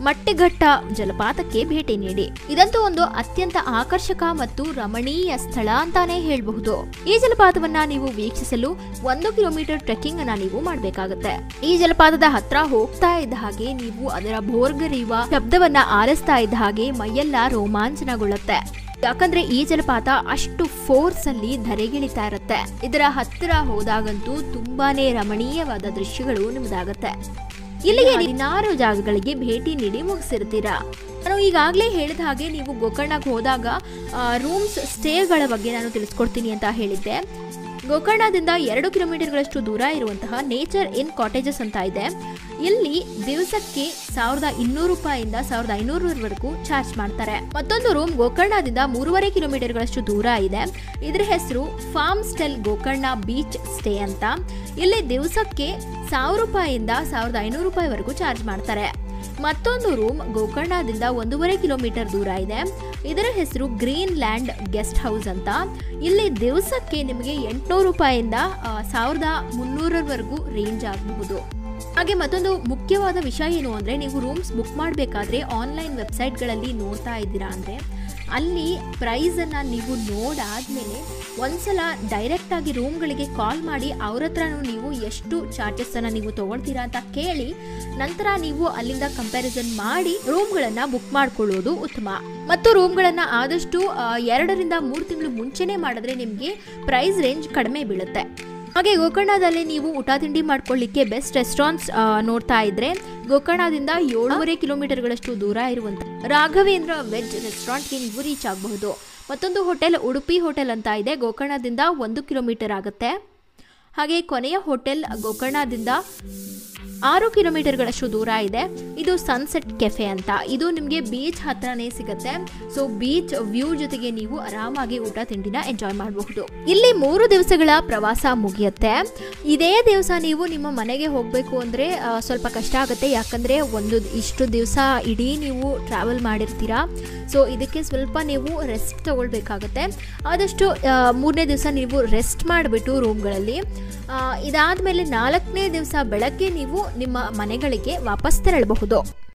ಮಟ್ಟೆಘಟ್ಟ ಜಲಪಾತಕ್ಕೆ ಭೇಟಿ ನೀಡಿ. ಇದಂತೂ ಒಂದು ಅತ್ಯಂತ ಆಕರ್ಷಕ ಮತ್ತು ರಮಣೀಯ ಸ್ಥಳ ಅಂತಾನೆ ಹೇಳಬಹುದು. ಈ ಜಲಪಾತವನ್ನ ನೀವು ವೀಕ್ಷಿಸಲು 1 ಕಿಲೋಮೀಟರ್ ಟ್ರೆಕ್ಕಿಂಗ್ ಅನ್ನ ನೀವು ಮಾಡಬೇಕಾಗುತ್ತೆ. ಈ ಜಲಪಾತದ ಹತ್ರ ಹೋಗ್ತಾ ಇದ್ದ ಹಾಗೆ ನೀವು ಅದರ ಭೋರ್ಗರೆಯುವ ಶಬ್ದವನ್ನ ಆಲಿಸ್ತಾ ಇದ್ದ ಹಾಗೆ ಮೈಯೆಲ್ಲ ರೋಮಾಂಚನಗೊಳ್ಳುತ್ತೆ. ಯಾಕಂದ್ರೆ ಈ ಜಲಪಾತ ಅಷ್ಟು ಫೋರ್ಸ್ ಅಲ್ಲಿ ಧರೆಗಿಳಿತಾ ಇರುತ್ತೆ. ಇದರ ಹತ್ತಿರ ಹೋದಾಗಂತೂ ತುಂಬಾನೇ ರಮಣೀಯವಾದ ದೃಶ್ಯಗಳು ನಿಮ್ದಾಗತ್ತೆ. ಇಲ್ಲಿಗೆ 16 ಜಾಗಗಳಿಗೆ ಭೇಟಿ ನೀಡಿ ಮುಗಿಸಿರ್ತೀರಾ. ನಾನು ಈಗಾಗಲೇ ಹೇಳಿದ ಹಾಗೆ ನೀವು ಗೋಕರ್ಣಕ್ಕೆ ಹೋದಾಗ ರೂಮ್ಸ್ ಸ್ಟೇಗಳ ಬಗ್ಗೆ ನಾನು ತಿಳಿಸ್ಕೊಡ್ತೀನಿ ಅಂತ ಹೇಳಿದ್ದೆ. ಗೋಕರ್ಣದಿಂದ 2 ಕಿಲೋಮೀಟರ್ಗಳಷ್ಟು ದೂರ ಇರುವಂತಹ ನೇಚರ್ ಇನ್ ಕಾಟೇಜಸ್ ಅಂತ ಇದೆ. ಇಲ್ಲಿ ದಿವಸಕ್ಕೆ 1200 ರೂಪಾಯಿಂದ 1500 ಚಾರ್ಜ್ ಮಾಡ್ತಾರೆ. ಮತ್ತೊಂದು ರೂಮ್ ಗೋಕರ್ಣದಿಂದ 3.5 ಕಿಲೋಮೀಟರ್ಗಳಷ್ಟು ದೂರ ಇದೆ. ಇದರ ಹೆಸರು Farm Style Gokarna Beach Stay ಅಂತ. ಇಲ್ಲಿ ದಿವಸಕ್ಕೆ 1000 ರೂಪಾಯಿಂದ 1500 ರೂಪಾಯಿವರೆಗೂ ಚಾರ್ಜ್ ಮಾಡ್ತಾರೆ. ಮತ್ತೊಂದು ರೂಮ್ ಗೋಕರ್ಣದಿಂದ 1.5 ಕಿಲೋಮೀಟರ್ ದೂರ ಇದೆ. ಇದರ ಹೆಸರು ಗ್ರೀನ್ ಲ್ಯಾಂಡ್ ಗೆಸ್ಟ್ ಹೌಸ್ ಅಂತ. ಇಲ್ಲಿ ದಿವಸಕ್ಕೆ ನಿಮಗೆ 800 ರೂಪಾಯಿಂದ 1300ವರೆಗೂ ರೇಂಜ್ ಆಗಬಹುದು. ಹಾಗೆ ಮತ್ತೊಂದು ಮುಖ್ಯವಾದ ವಿಷಯ ಏನು ಅಂದರೆ, ನೀವು ರೂಮ್ಸ್ ಬುಕ್ ಮಾಡಬೇಕಾದ್ರೆ ಆನ್ಲೈನ್ ವೆಬ್ಸೈಟ್ಗಳಲ್ಲಿ ನೋಡ್ತಾ ಇದ್ದೀರಾ ಅಂದರೆ ಅಲ್ಲಿ ಪ್ರೈಸನ್ನು ನೀವು ನೋಡಾದ್ಮೇಲೆ ಒಂದ್ಸಲ ಡೈರೆಕ್ಟಾಗಿ ರೂಮ್ಗಳಿಗೆ ಕಾಲ್ ಮಾಡಿ ಅವ್ರ ಹತ್ರನೂ ನೀವು ಎಷ್ಟು ಚಾರ್ಜಸ್ಸನ್ನು ನೀವು ತೊಗೊಳ್ತೀರಾ ಅಂತ ಕೇಳಿ ನಂತರ ನೀವು ಅಲ್ಲಿಂದ ಕಂಪ್ಯಾರಿಸನ್ ಮಾಡಿ ರೂಮ್ಗಳನ್ನು ಬುಕ್ ಮಾಡ್ಕೊಳ್ಳೋದು ಉತ್ತಮ. ಮತ್ತು ರೂಮ್ಗಳನ್ನು ಆದಷ್ಟು 2 ರಿಂದ 3 ತಿಂಗಳು ಮುಂಚೆನೇ ಮಾಡಿದ್ರೆ ನಿಮಗೆ ಪ್ರೈಸ್ ರೇಂಜ್ ಕಡಿಮೆ ಬೀಳುತ್ತೆ. ಹಾಗೆ ಗೋಕರ್ಣದಲ್ಲಿ ನೀವು ಊಟ ತಿಂಡಿ ಮಾಡ್ಕೊಳ್ಳಿಕ್ಕೆ ಬೆಸ್ಟ್ ರೆಸ್ಟೋರೆಂಟ್ಸ್ ನೋಡ್ತಾ ಇದ್ರೆ ಗೋಕರ್ಣದಿಂದ 7.5 ಕಿಲೋಮೀಟರ್ಗಳಷ್ಟು ದೂರ ಇರುವಂತ ರಾಘವೇಂದ್ರ ವೆಜ್ ರೆಸ್ಟೋರೆಂಟ್ಗೆ ನೀವು ರೀಚ್ ಆಗಬಹುದು. ಮತ್ತೊಂದು ಹೋಟೆಲ್ ಉಡುಪಿ ಹೋಟೆಲ್ ಅಂತ ಇದೆ, ಗೋಕರ್ಣದಿಂದ 1 ಕಿಲೋಮೀಟರ್ ಆಗುತ್ತೆ. ಹಾಗೆ ಕೊನೆಯ ಹೋಟೆಲ್ ಗೋಕರ್ಣದಿಂದ 6 ಕಿಲೋಮೀಟರ್ಗಳಷ್ಟು ದೂರ ಇದೆ. ಇದು ಸನ್ಸೆಟ್ ಕೆಫೆ ಅಂತ. ಇದು ನಿಮಗೆ ಬೀಚ್ ಹತ್ರನೇ ಸಿಗುತ್ತೆ. ಸೊ ಬೀಚ್ ವ್ಯೂ ಜೊತೆಗೆ ನೀವು ಆರಾಮಾಗಿ ಊಟ ತಿಂಡಿನ ಎಂಜಾಯ್ ಮಾಡಬಹುದು. ಇಲ್ಲಿ 3 ದಿವಸಗಳ ಪ್ರವಾಸ ಮುಗಿಯುತ್ತೆ. ಇದೇ ದಿವಸ ನೀವು ನಿಮ್ಮ ಮನೆಗೆ ಹೋಗಬೇಕು ಅಂದರೆ ಸ್ವಲ್ಪ ಕಷ್ಟ ಆಗುತ್ತೆ. ಯಾಕಂದರೆ ಇಷ್ಟು ದಿವಸ ಇಡೀ ನೀವು ಟ್ರಾವೆಲ್ ಮಾಡಿರ್ತೀರಾ. ಸೊ ಇದಕ್ಕೆ ಸ್ವಲ್ಪ ನೀವು ರೆಸ್ಟ್ ತಗೊಳ್ಬೇಕಾಗತ್ತೆ. ಆದಷ್ಟು 3ನೇ ದಿವಸ ನೀವು ರೆಸ್ಟ್ ಮಾಡಿಬಿಟ್ಟು ರೂಮ್ಗಳಲ್ಲಿ ಇದಾದಮೇಲೆ 4ನೇ ದಿವಸ ಬೆಳಗ್ಗೆ ನೀವು ನಿಮ್ಮ ಮನೆಗಳಿಗೆ ವಾಪಸ್ ತೆರಳಬಹುದು.